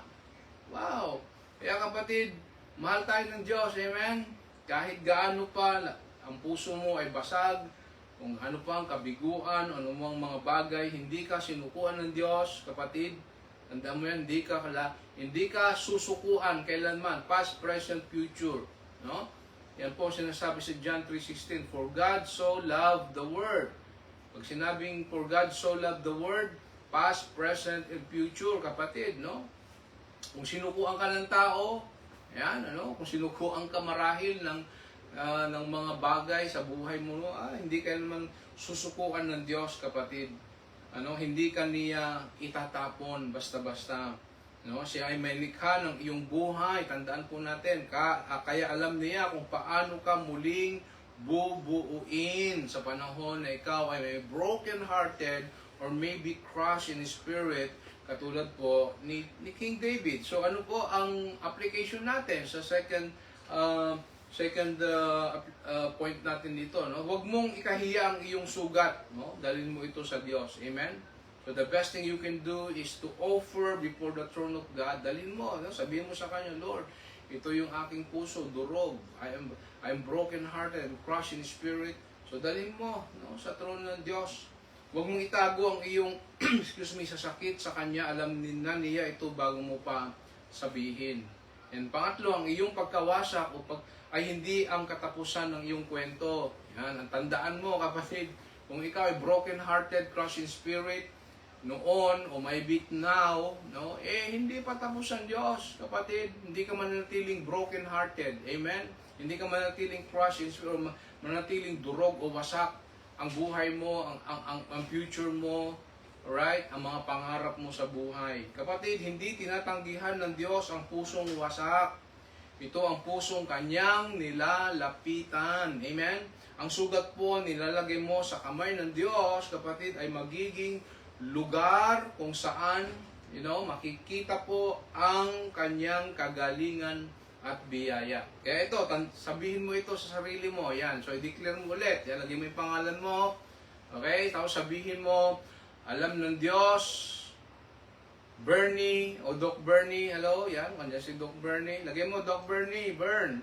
Wow! Kaya kapatid, mahal tayo ng Diyos, amen? Kahit gaano pa ang puso mo ay basag, kung ano pa ang kabiguan, anumang mga bagay, hindi ka sinukuan ng Diyos, kapatid. Tandaan mo yan, hindi ka susukuan kailanman, past, present, future. No? Yan po sinasabi sa John 3:16, for God so loved the world. Pag sinabing for God so loved the world, past, present, and future, kapatid, no? Kung sinukuan ka ng tao, yan, kung sinukuan ka marahil ng mga bagay sa buhay mo, hindi ka naman susukuan ng Diyos, kapatid. Hindi ka niya itatapon basta-basta. Siya ay may likha ng iyong buhay. Tandaan po natin, kaya alam niya kung paano ka muling bubuuin sa panahon na ikaw ay may broken-hearted or maybe crushed in spirit, katulad po ni King David. So ano po ang application natin sa second point natin dito, no? Huwag mong ikahiya ang iyong sugat, no? Dalhin mo ito sa Diyos. Amen. So the best thing you can do is to offer before the throne of God. Dalhin mo, no? Sabihin mo sa kanya, Lord, ito yung aking puso, durog. I am broken hearted, I'm crushed in spirit. So dalhin mo, no, sa throne ng Diyos. Huwag mong itago ang iyong sa sakit sa Kanya. Alam na niya ito bago mo pa sabihin. And pangatlo, ang iyong pagkawasak ay hindi ang katapusan ng iyong kwento. Yan, ang tandaan mo, kapatid, kung ikaw ay broken-hearted, crushed in spirit, noon o maybe now, no, hindi pa tapos ang Diyos, kapatid. Hindi ka mananatiling broken-hearted. Amen? Hindi ka mananatiling crushed in spirit, o mananatiling durog o wasak ang buhay mo, ang future mo, right? Ang mga pangarap mo sa buhay. Kapatid, hindi tinatanggihan ng Diyos ang pusong wasak. Ito ang pusong kanyang nilalapitan. Amen? Ang sugat po nilalagay mo sa kamay ng Diyos, kapatid, ay magiging lugar kung saan, makikita po ang kanyang kagalingan at biyaya. Kaya ito, sabihin mo ito sa sarili mo. Yan. So, i-declare mo ulit. Yan, lagyan mo yung pangalan mo. Okay? Tapos sabihin mo, alam ng Diyos, Bernie, o Doc Bernie, hello, yan, kanyan si Doc Bernie. Lagyan mo, Doc Bernie, Bern,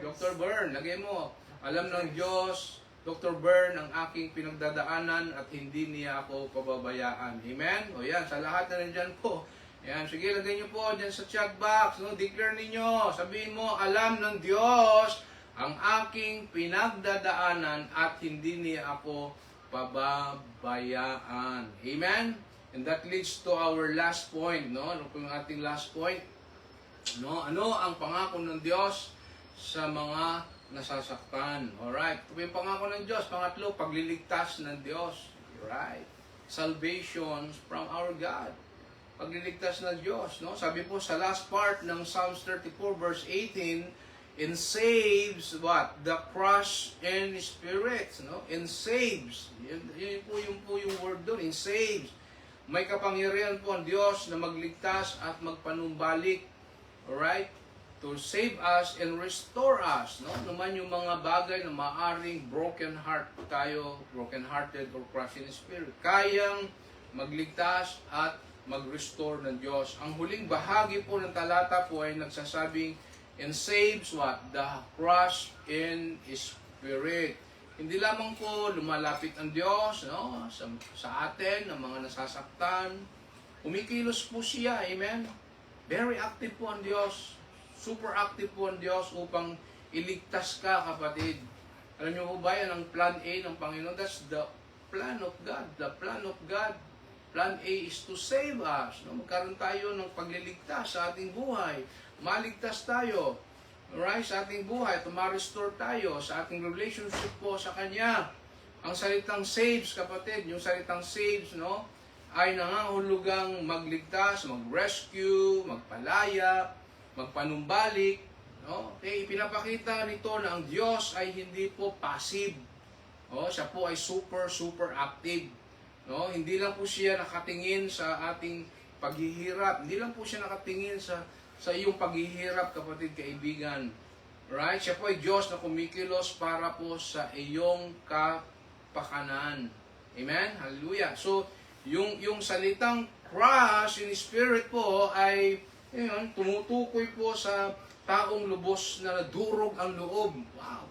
Dr. Bern, lagyan mo. Alam ng Diyos, Dr. Bern, ang aking pinagdadaanan at hindi niya ako pababayaan. Amen? O yan, sa lahat na nandyan po. Yan, sige, lagay nyo po dyan sa chat box. No? Declare ninyo. Sabihin mo, alam ng Diyos ang aking pinagdadaanan at hindi niya ako pababayaan. Amen? And that leads to our last point. No? Ano po yung ating last point? No? Ano ang pangako ng Diyos sa mga nasasaktan? Alright. Ito yung pangako ng Diyos. Pangatlo, pagliligtas ng Diyos. Right. Salvation from our God. Pagliligtas ng Diyos, no? Sabi po sa last part ng Psalms 34 verse 18, and saves what? The crushed in spirit, no? And saves. Yun po yung word doon, and saves. May kapangyarihan po ang Diyos na magligtas at magpanumbalik. Alright? To save us and restore us, no? Naman yung mga bagay na maaring broken heart tayo, broken hearted or crushed in spirit. Kayang magligtas at mag-restore ng Diyos. Ang huling bahagi po ng talata po ay nagsasabing, and saves what? The crushed in spirit. Hindi lamang po lumalapit ang Diyos, no? sa atin, ng mga nasasaktan. Umikilos po siya, amen? Very active po ang Diyos. Super active po ang Diyos upang iligtas ka, kapatid. Alam niyo po ba yan, ang plan A ng Panginoon? That's the plan of God. The plan of God. Plan A is to save us. No? Magkaroon tayo ng pagliligtas sa ating buhay. Maligtas tayo. Alright? Sa ating buhay. At ma-restore tayo sa ating relationship po sa Kanya. Ang salitang saves, kapatid, yung salitang saves, no, ay nangangahulugang magligtas, mag-rescue, magpalaya, magpanumbalik. No? Okay, ipinapakita nito na ang Diyos ay hindi po passive. Oh, siya po ay super active. No? Hindi lang po siya nakatingin sa ating paghihirap. Hindi lang po siya nakatingin sa iyong paghihirap, kapatid, kaibigan. Right? Siya po ay Diyos na kumikilos para po sa iyong kapakanan. Amen? Hallelujah. So, yung salitang crush in spirit po ay tumutukoy po sa taong lubos na nadurog ang loob. Wow.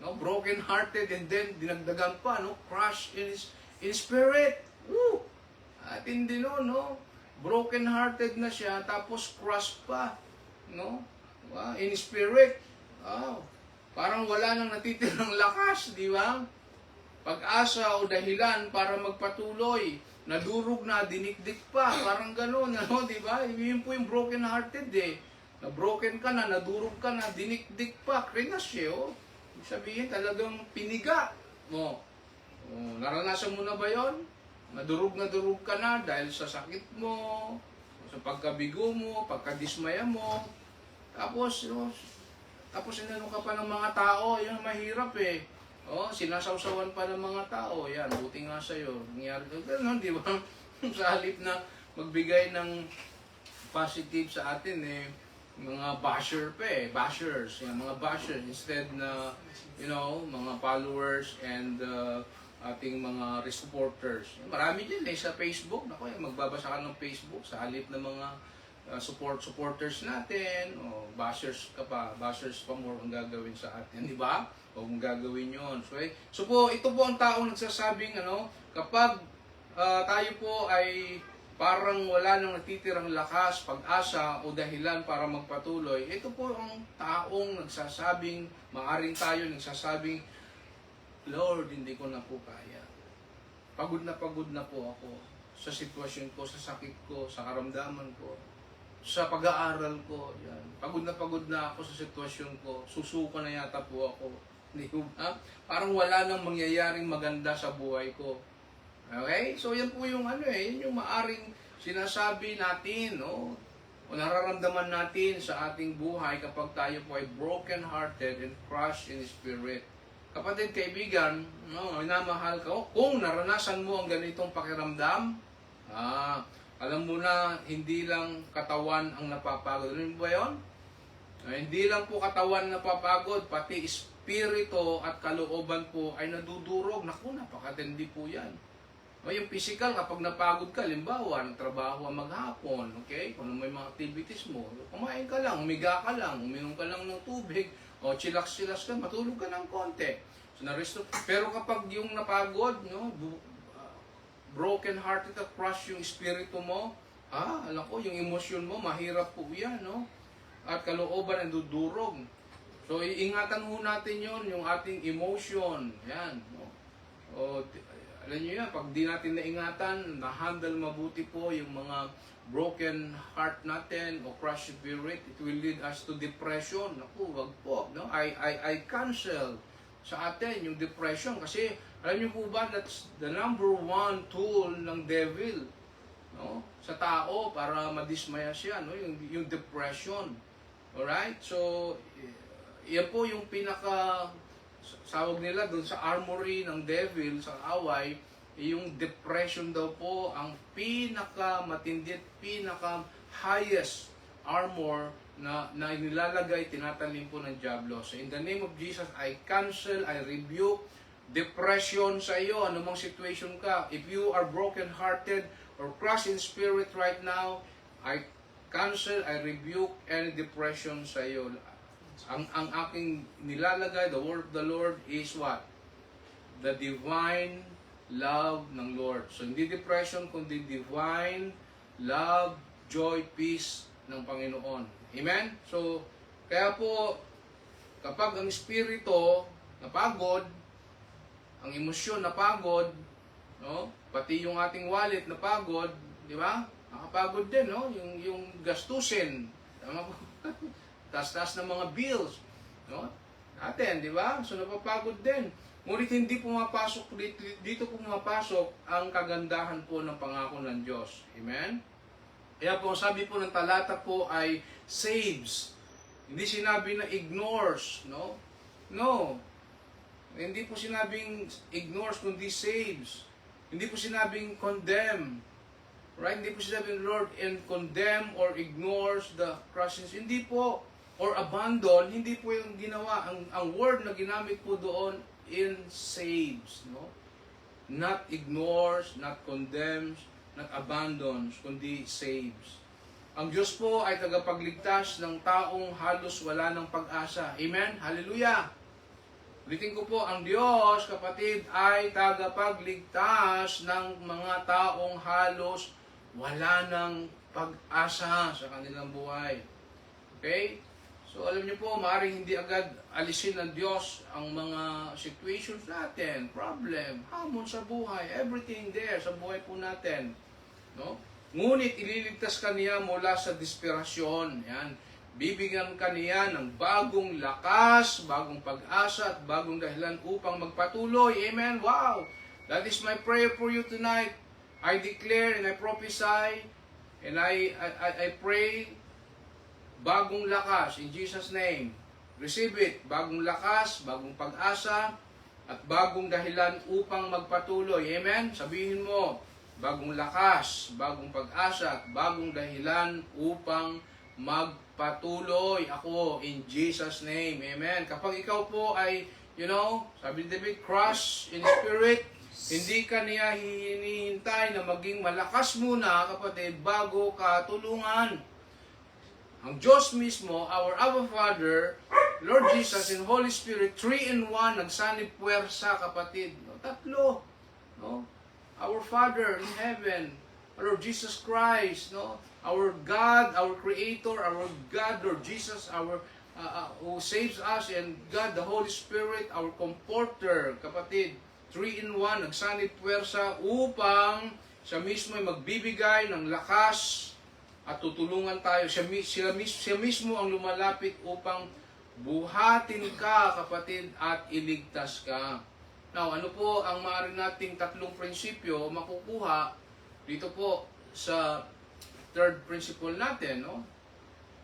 No, broken hearted, and then dinagdagan pa, no, crush in spirit. Woo! At hindi no, broken hearted na siya tapos crush pa, no? Wow, in spirit. Wow. Parang wala nang natitirang lakas, di ba? Pag-asa o dahilan para magpatuloy. Nadurog na, dinikdik pa, parang gano'n, ano, di ba? Yun po yung broken hearted eh. Na broken ka na, nadurog ka na, dinikdik pa, krinasyo. Ibig sabihin talagang piniga mo. Naranasan mo na ba yon? Nadurog ka na dahil sa sakit mo, sa pagkabigo mo, pagkadismaya mo. Tapos inano ka pa ng mga tao, yun mahirap eh. Sinasawsawan pa ng mga tao. Yan, buti nga sa'yo. Nangyari ko, gano'n, di ba? Sa halip na magbigay ng positive sa atin eh, mga basher pa eh, bashers, yan, mga bashers instead na, mga followers and ating mga supporters. Marami din eh sa Facebook. Naku, magbabasa ka ng Facebook sa halip ng mga supporters natin, o bashers ka pa, bashers pa more ang gagawin sa atin, di ba? O kung gagawin yon. So po, ito po ang taong nagsasabing, kapag tayo po ay parang wala nang natitirang lakas, pag-asa o dahilan para magpatuloy, ito po ang taong nagsasabing, maaring tayo nagsasabing, Lord, hindi ko na po kaya. Pagod na po ako sa sitwasyon ko, sa sakit ko, sa karamdaman ko, sa pag-aaral ko. Yan. Pagod na ako sa sitwasyon ko, susuko na yata po ako. Di ba? Parang wala nang mangyayaring maganda sa buhay ko. Okay? So yan po yung yun yung maaring sinasabi natin, no? O nararamdaman natin sa ating buhay kapag tayo po ay broken-hearted and crushed in spirit. Kapatid, kaibigan, no, minamahal ka, kung naranasan mo ang ganitong pakiramdam, alam mo na hindi lang katawan ang napapagod. Ano ba yun? Hindi lang po katawan napapagod, pati espiritu at kalooban po ay nadudurog. Naku, napakatindi po yan. O yung physical, kapag napagod ka, limbawa, nagtrabaho ang maghapon, okay? Kung may mga activities mo, kumain ka lang, umiga ka lang, uminom ka lang ng tubig, o chillax ka, matulog ka ng konti. So, pero kapag yung napagod, no, broken hearted at crush yung espiritu mo, alam ko, yung emosyon mo, mahirap po yan, no? At kalooban ang dudurog. So, iingatan ho natin yon, yung ating emotion. Yan, no? Alam nyo yan, pag di natin naingatan, na-handle mabuti po yung mga broken heart natin o crushed spirit, it will lead us to depression. Naku, wag po. No? I cancel sa atin yung depression kasi alam nyo po ba, that's the number one tool ng devil, no? Sa tao para madismaya siya, no? Yung depression. Alright? So, yan po yung pinaka sawag nila doon sa armory ng devil, sa away, yung depression daw po ang pinaka matindi at pinaka highest armor na nilalagay, tinatalim po ng diablo. So in the name of Jesus, I cancel, I rebuke depression sa iyo, anumang situation ka. If you are broken-hearted or crushed in spirit right now, I cancel, I rebuke any depression sa iyo. Ang aking nilalagay, the word of the Lord is what? The divine love ng Lord. So hindi depression, kundi divine love, joy, peace ng Panginoon. Amen? So, kaya po, kapag ang espiritu napagod, ang emosyon napagod, no? Pati yung ating wallet napagod, di ba? Nakapagod din, no? Yung gastusin, tama po? Taas-taas ng mga bills, no? Natin, di ba? So napapagod din. Ngunit hindi pumapasok dito pumapasok ang kagandahan po ng pangako ng Diyos. Amen? Kaya po, sabi po ng talata po ay saves. Hindi sinabi na ignores, no? No. Hindi po sinabing ignores, kundi saves. Hindi po sinabing condemn. Right? Hindi po sinabing Lord and condemn or ignores the crosses. Hindi po. Or abandon. Hindi po yung ginawa. Ang word na ginamit po doon in saves. No? Not ignores, not condemns, not abandons, kundi saves. Ang Diyos po ay tagapagligtas ng taong halos wala ng pag-asa. Amen? Hallelujah! Ulitin ko po, ang Diyos, kapatid, ay tagapagligtas ng mga taong halos wala ng pag-asa sa kanilang buhay. Okay? So alam niyo po, maaaring hindi agad alisin ng Diyos ang mga situations natin, problem, hamon sa buhay, everything there sa buhay po natin. No? Ngunit ililigtas ka niya mula sa desperasyon. Yan. Bibigyan ka niya ng bagong lakas, bagong pag-asa, at bagong dahilan upang magpatuloy. Amen? Wow! That is my prayer for you tonight. I declare and I prophesy and I pray bagong lakas in Jesus' name. Receive it. Bagong lakas, bagong pag-asa, at bagong dahilan upang magpatuloy. Amen? Sabihin mo, bagong lakas, bagong pag-asa, at bagong dahilan upang magpatuloy ako in Jesus' name. Amen. Kapag ikaw po ay, sabi ni David, crush in spirit, hindi ka niya hinihintay na maging malakas muna, kapatid, bago ka tulungan. Ang Diyos mismo, our Abba Father, Lord Jesus and Holy Spirit, 3-in-1, nagsanib puwersa, kapatid. Tatlo. No? Our Father in heaven, Lord Jesus Christ, no? Our God, our Creator, our God, Lord Jesus, our who saves us, and God, the Holy Spirit, our Comforter, kapatid, 3-in-1, nagsanib puwersa upang siya mismo ay magbibigay ng lakas at tutulungan tayo. Siya mismo ang lumalapit upang buhatin ka, kapatid, at iligtas ka. Now, ano po ang maaari nating tatlong prinsipyo makukuha dito po sa third principle natin, no?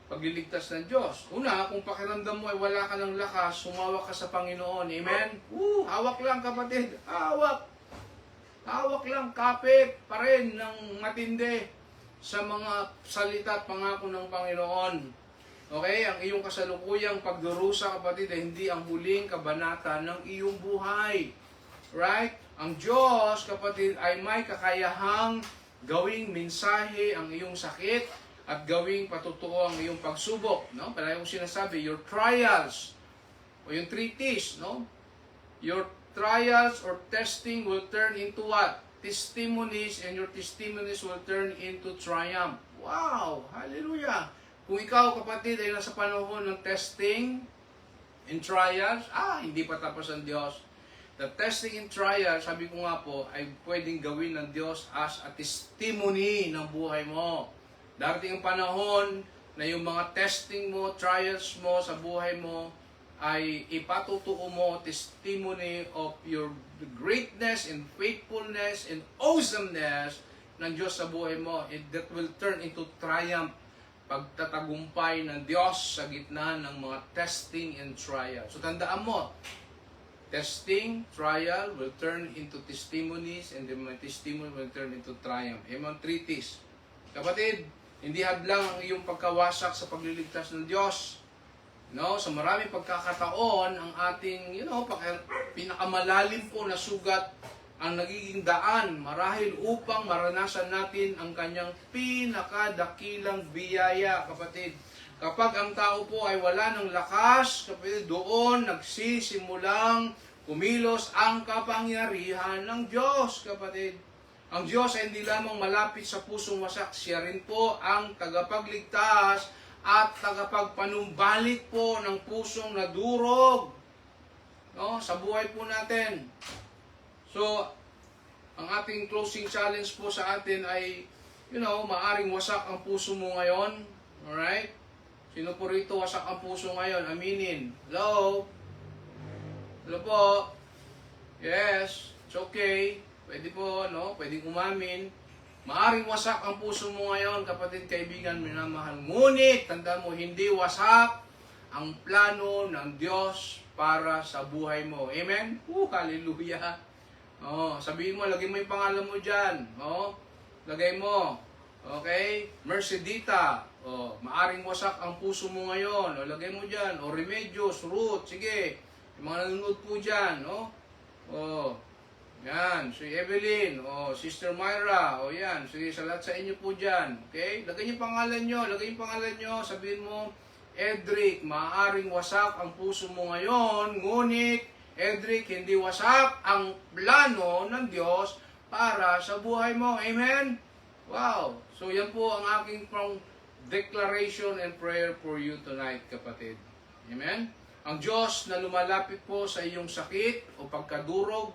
Pagliligtas ng Diyos. Una, kung pakiramdam mo ay wala ka ng lakas, sumawak ka sa Panginoon. Amen? Hawak lang, kapatid. Hawak. Hawak lang, kapit pa rin ng matindi sa mga salita at pangako ng Panginoon. Okay? Ang iyong kasalukuyang pagdurusa, kapatid, ay hindi ang huling kabanata ng iyong buhay. Right? Ang Diyos, kapatid, ay may kakayahang gawing mensahe ang iyong sakit at gawing patutuo ang iyong pagsubok. No? Palagi kong sinasabi, your trials, o yung 3 T's, no? Your trials or testing will turn into what? Testimonies, and your testimonies will turn into triumph. Wow! Hallelujah! Kung ikaw, kapatid, ay nasa panahon ng testing and trials, hindi pa tapos ang Diyos. The testing and trial, sabi ko nga po, ay pwedeng gawin ng Diyos as a testimony ng buhay mo. Darating ang panahon na yung mga testing mo, trials mo sa buhay mo, ay ipatutuo mo testimony of your greatness and faithfulness and awesomeness ng Diyos sa buhay mo. That will turn into triumph, pagtatagumpay ng Diyos sa gitna ng mga testing and trial. So tandaan mo, testing, trial will turn into testimonies, and then my testimony will turn into triumph. Amen. 3 T's. Kapatid, hindi hadlang ang iyong pagkawasak sa pagliligtas ng Diyos. No, sa maraming pagkakataon, ang ating, pinakamalalim po na sugat ang nagiging daan marahil upang maranasan natin ang kanyang pinakadakilang biyaya, kapatid. Kapag ang tao po ay wala ng lakas, kapatid, doon nagsisimulang kumilos ang kapangyarihan ng Diyos, kapatid. Ang Diyos ay hindi lamang malapit sa pusong wasak, siya rin po ang tagapagligtas at tagapagpanumbalik po ng pusong nadurog, no, sa buhay po natin. So, ang ating closing challenge po sa atin ay, maaring wasak ang puso mo ngayon. Alright? Sino po rito wasak ang puso ngayon? Aminin. Hello? Hello po? Yes, it's okay. Pwede po, no? Pwedeng umamin. Maaring wasak ang puso mo ngayon, kapatid, kaibigan, minamahal. Ngunit, tanda mo, hindi wasak ang plano ng Diyos para sa buhay mo. Amen? Hallelujah. Sabihin mo, lagay mo yung pangalan mo dyan. Lagay mo. Okay? Mercedita. Maaring wasak ang puso mo ngayon. Lagay mo dyan. Remedios, Ruth. Sige. Yung mga nanonood po dyan. Yan. Si Evelyn. Sister Myra. Yan. Sige, sa lahat sa inyo po dyan. Okay? Lagay yung pangalan nyo. Lagay yung pangalan nyo. Sabihin mo, Edric, maaring wasak ang puso mo ngayon, ngunit, Edric, hindi wasak ang plano ng Diyos para sa buhay mo. Amen? Wow! So, yan po ang aking declaration and prayer for you tonight, kapatid. Amen? Ang Diyos na lumalapit po sa iyong sakit o pagkadurog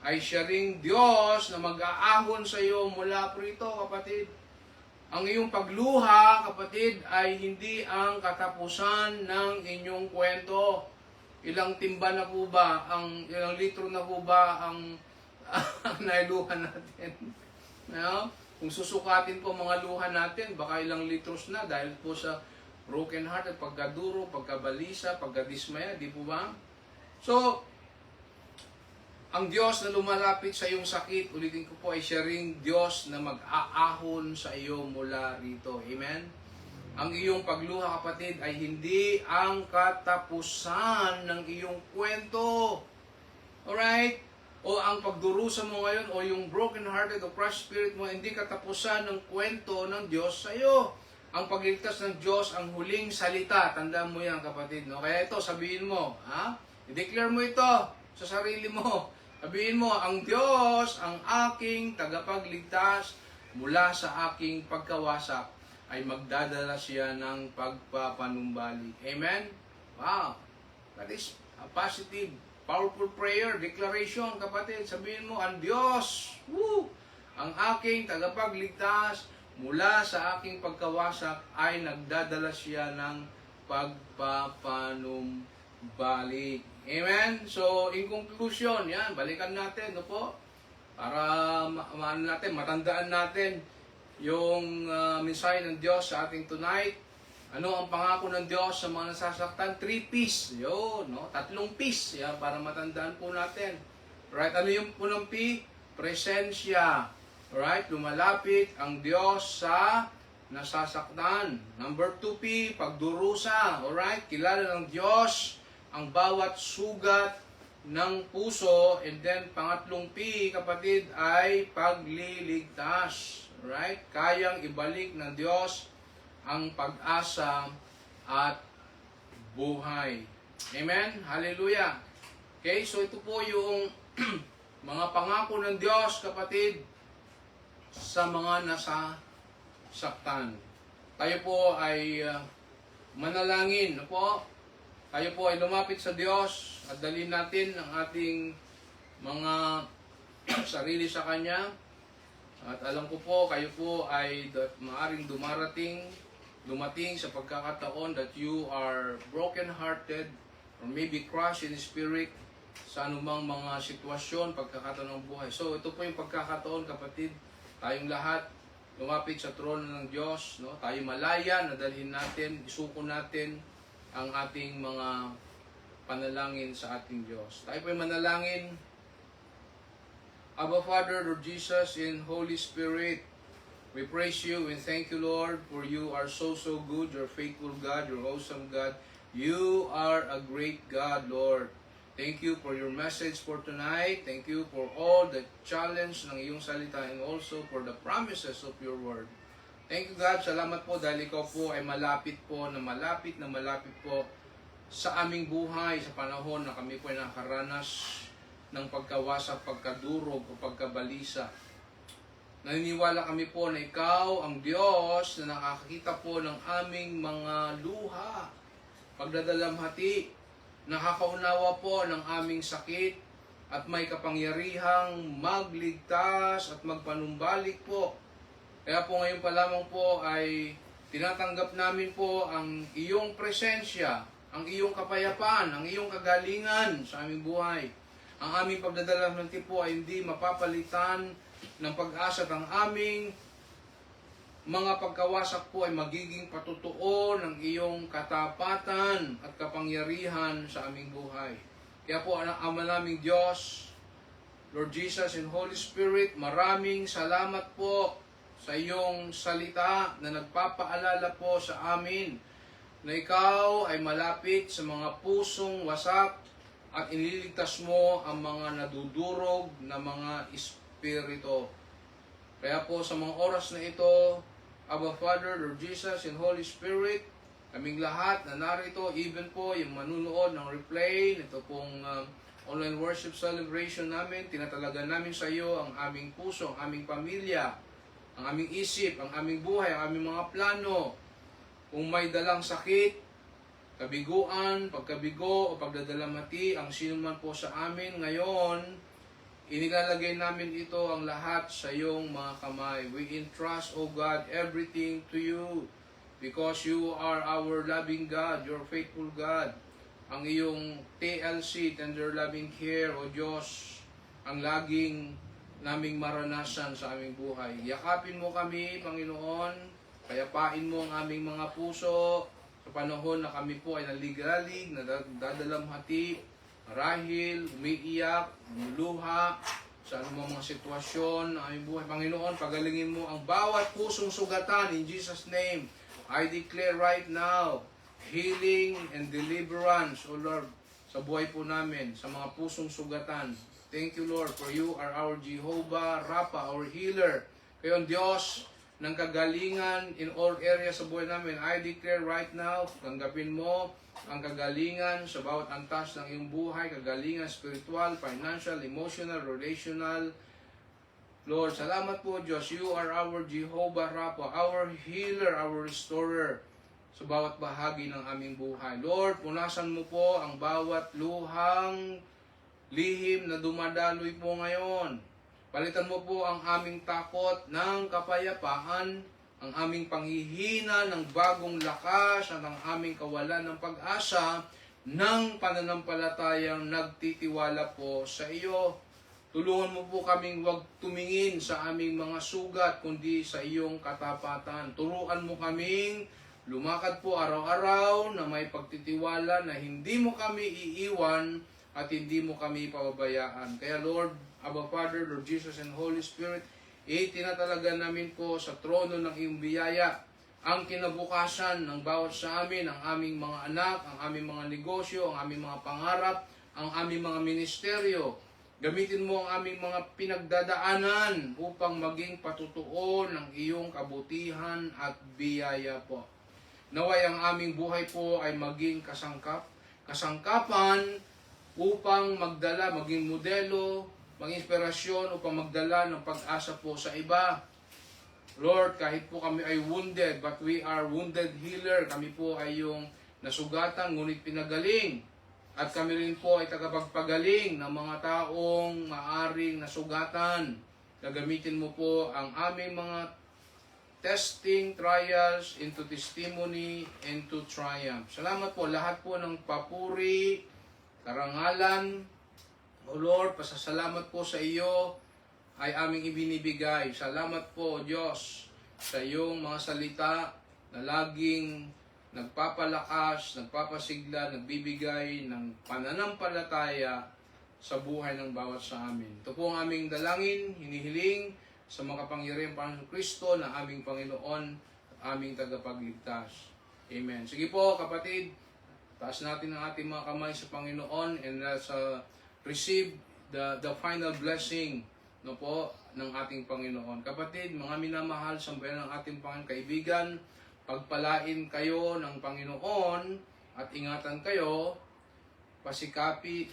ay siya ring Diyos na mag-aahon sa iyo mula po rito, kapatid. Ang iyong pagluha, kapatid, ay hindi ang katapusan ng inyong kwento. Ilang timba na po ba, ilang litro na po ba ang nailuha natin? No? Kung susukatin po mga luha natin, baka ilang litros na dahil po sa broken heart at pagkaduro, pagkabalisa, pagkadismaya, di po ba? So, ang Diyos na lumalapit sa iyong sakit, ulitin ko po, ay siya ring Diyos na mag-aahon sa iyo mula rito. Amen? Ang iyong pagluha, kapatid, ay hindi ang katapusan ng iyong kwento. Alright? O ang pagdurusa mo ngayon, o yung broken-hearted o crushed spirit mo, hindi katapusan ng kwento ng Diyos sa iyo. Ang pagligtas ng Diyos, ang huling salita. Tandaan mo yan, kapatid. No? Kaya ito, sabihin mo. I-declare mo ito sa sarili mo. Sabihin mo, ang Diyos, ang aking tagapagligtas mula sa aking pagkawasak, ay magdadala siya ng pagpapanumbalik. Amen? Wow! That is a positive, powerful prayer, declaration, kapatid. Sabihin mo, ang Diyos, ang aking tagapagligtas mula sa aking pagkawasak, ay nagdadala siya ng pagpapanumbalik. Amen? So, in conclusion, yan, balikan natin, no po? Para matandaan natin yung mensahe ng Diyos sa ating tonight. Ano ang pangako ng Diyos sa mga nasasaktan? 3 P's. Yun, no? 3 P's. Yan, para matandaan po natin. Right? Ano yung punong P? Presensya. Right? Lumalapit ang Diyos sa nasasaktan. Number 2 P, pagdurusa. Alright? Kilala ng Diyos ang bawat sugat ng puso. And then, pangatlong P, kapatid, ay pagliligtas. Right? Kayang ibalik ng Diyos ang pag-asa at buhay. Amen? Hallelujah. Okay, so ito po yung mga pangako ng Diyos, kapatid, sa mga nasasaktan. Tayo po ay manalangin. Po? Tayo po ay lumapit sa Diyos at dalhin natin ang ating mga sarili sa Kanya. At alam ko po, kayo po ay maaring dumating sa pagkakataon that you are broken-hearted or maybe crushed in spirit sa anumang mga sitwasyon, pagkakataon ng buhay. So ito po yung pagkakataon, kapatid, tayong lahat lumapit sa trono ng Diyos, no? Tayo malaya na dalhin natin, isuko natin ang ating mga panalangin sa ating Diyos. Tayo po ay manalangin. Abba Father, Lord Jesus, in Holy Spirit, we praise you and thank you, Lord, for you are so good. You're faithful God, you're awesome God. You are a great God, Lord. Thank you for your message for tonight. Thank you for all the challenge ng iyong salita and also for the promises of your word. Thank you, God. Salamat po dahil ikaw po ay malapit po sa aming buhay sa panahon na kami po ay nakaranas ng pagkawasak, pagkadurog o pagkabalisa. Naniniwala kami po na ikaw ang Diyos na nakakita po ng aming mga luha, pagdadalamhati, nakakaunawa po ng aming sakit, at may kapangyarihang magligtas at magpanumbalik po. Kaya po ngayon pa lamang po ay tinatanggap namin po ang iyong presensya, ang iyong kapayapaan, ang iyong kagalingan sa aming buhay. Ang aming pagdadalamhati po ay hindi mapapalitan ng pag-asa at ang aming mga pagkawasak po ay magiging patutuo ng iyong katapatan at kapangyarihan sa aming buhay. Kaya po, Ama naming Diyos, Lord Jesus and Holy Spirit, maraming salamat po sa iyong salita na nagpapaalala po sa amin na ikaw ay malapit sa mga pusong wasak at iniligtas mo ang mga nadudurog na mga espiritu. Kaya po sa mga oras na ito, Abba Father, Lord Jesus, and Holy Spirit, kaming lahat na narito, even po yung manunood ng replay, nito pong online worship celebration namin, tinatalagan namin sa iyo ang aming puso, ang aming pamilya, ang aming isip, ang aming buhay, ang aming mga plano. Kung may dalang sakit, kabiguan, pagkabigo o pagdadalamati, ang sino man po sa amin ngayon, inilalagay namin ito ang lahat sa iyong mga kamay. We entrust, O God, everything to you because you are our loving God, your faithful God. Ang iyong TLC, tender loving care, O Diyos, ang laging naming maranasan sa aming buhay. Yakapin mo kami, Panginoon, kayapain mo ang aming mga puso, sa panahon na kami po ay naligalig, nadadalamhati, marahil, umiiyak, lumuluha, sa anumang mga sitwasyon ng aming buhay. Panginoon, pagalingin mo ang bawat pusong sugatan in Jesus' name. I declare right now, healing and deliverance, O Lord, sa buhay po namin, sa mga pusong sugatan. Thank you, Lord, for you are our Jehovah Rapha, our healer. Kayo ang Diyos ng kagalingan in all areas sa buhay namin. I declare right now, tanggapin mo ang kagalingan sa bawat antas ng iyong buhay, kagalingan spiritual, financial, emotional, relational. Lord, salamat po Diyos. You are our Jehovah Rapha, our healer, our restorer sa bawat bahagi ng aming buhay. Lord, punasan mo po ang bawat luhang lihim na dumadaloy po ngayon. Palitan mo po ang aming takot ng kapayapaan, ang aming panghihina ng bagong lakas at ang aming kawalan ng pag-asa ng pananampalatayang nagtitiwala po sa iyo. Tulungan mo po kaming huwag tumingin sa aming mga sugat kundi sa iyong katapatan. Turuan mo kaming lumakad po araw-araw na may pagtitiwala na hindi mo kami iiwan at hindi mo kami pababayaan. Kaya Lord, Abba Father, Lord Jesus and Holy Spirit, itinatalaga namin po sa trono ng iyong biyaya ang kinabukasan ng bawat sa amin, ang aming mga anak, ang aming mga negosyo, ang aming mga pangarap, ang aming mga ministeryo. Gamitin mo ang aming mga pinagdadaanan upang maging patutuo ng iyong kabutihan at biyaya po. Naway ang aming buhay po ay maging kasangkapan upang magdala, maging modelo, mag-inspirasyon upang magdala ng pag-asa po sa iba. Lord, kahit po kami ay wounded, but we are wounded healer. Kami po ay yung nasugatan, ngunit pinagaling. At kami rin po ay tagapagpagaling ng mga taong maaring nasugatan. Gagamitin mo po ang aming mga testing, trials, into testimony, into triumph. Salamat po lahat po ng papuri, karangalan, O Lord, pasasalamat po sa iyo ay aming ibinibigay. Salamat po, Diyos, sa iyong mga salita na laging nagpapalakas, nagpapasigla, nagbibigay ng pananampalataya sa buhay ng bawat sa amin. Ito po ang aming dalangin, hinihiling sa makapangyarihang Panginoon Kristo na aming Panginoon at aming tagapagligtas. Amen. Sige po, kapatid, taas natin ang ating mga kamay sa Panginoon and let's receive the final blessing no po ng ating Panginoon. Kapatid, mga minamahal sa bayan ng ating Panginoon, kaibigan, pagpalain kayo ng Panginoon at ingatan kayo,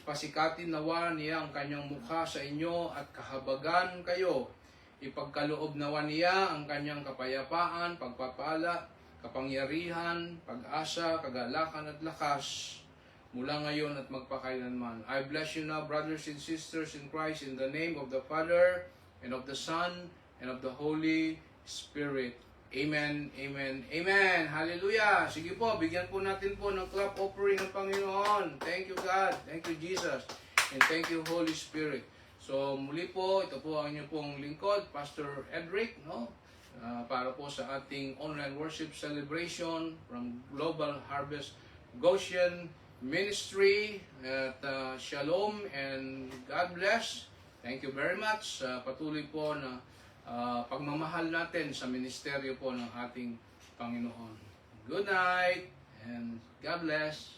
pasikatin nawa niya ang kanyang mukha sa inyo at kahabagan kayo. ipagkaloob nawa niya ang kanyang kapayapaan, pagpapala, kapangyarihan, pag-asa, kagalakan at lakas mula ngayon at magpakailanman. I bless you now, brothers and sisters in Christ, in the name of the Father, and of the Son, and of the Holy Spirit. Amen, amen, amen. Hallelujah. Sige po, bigyan po natin po ng clap offering ng Panginoon. Thank you, God. Thank you, Jesus. And thank you, Holy Spirit. So, muli po, ito po ang inyong pong lingkod, Pastor Edric, no? Para po sa ating online worship celebration from Global Harvest Goshen Ministry. At shalom and God bless. Thank you very much. Patuloy po na pagmamahal natin sa ministeryo po ng ating Panginoon. Good night and God bless.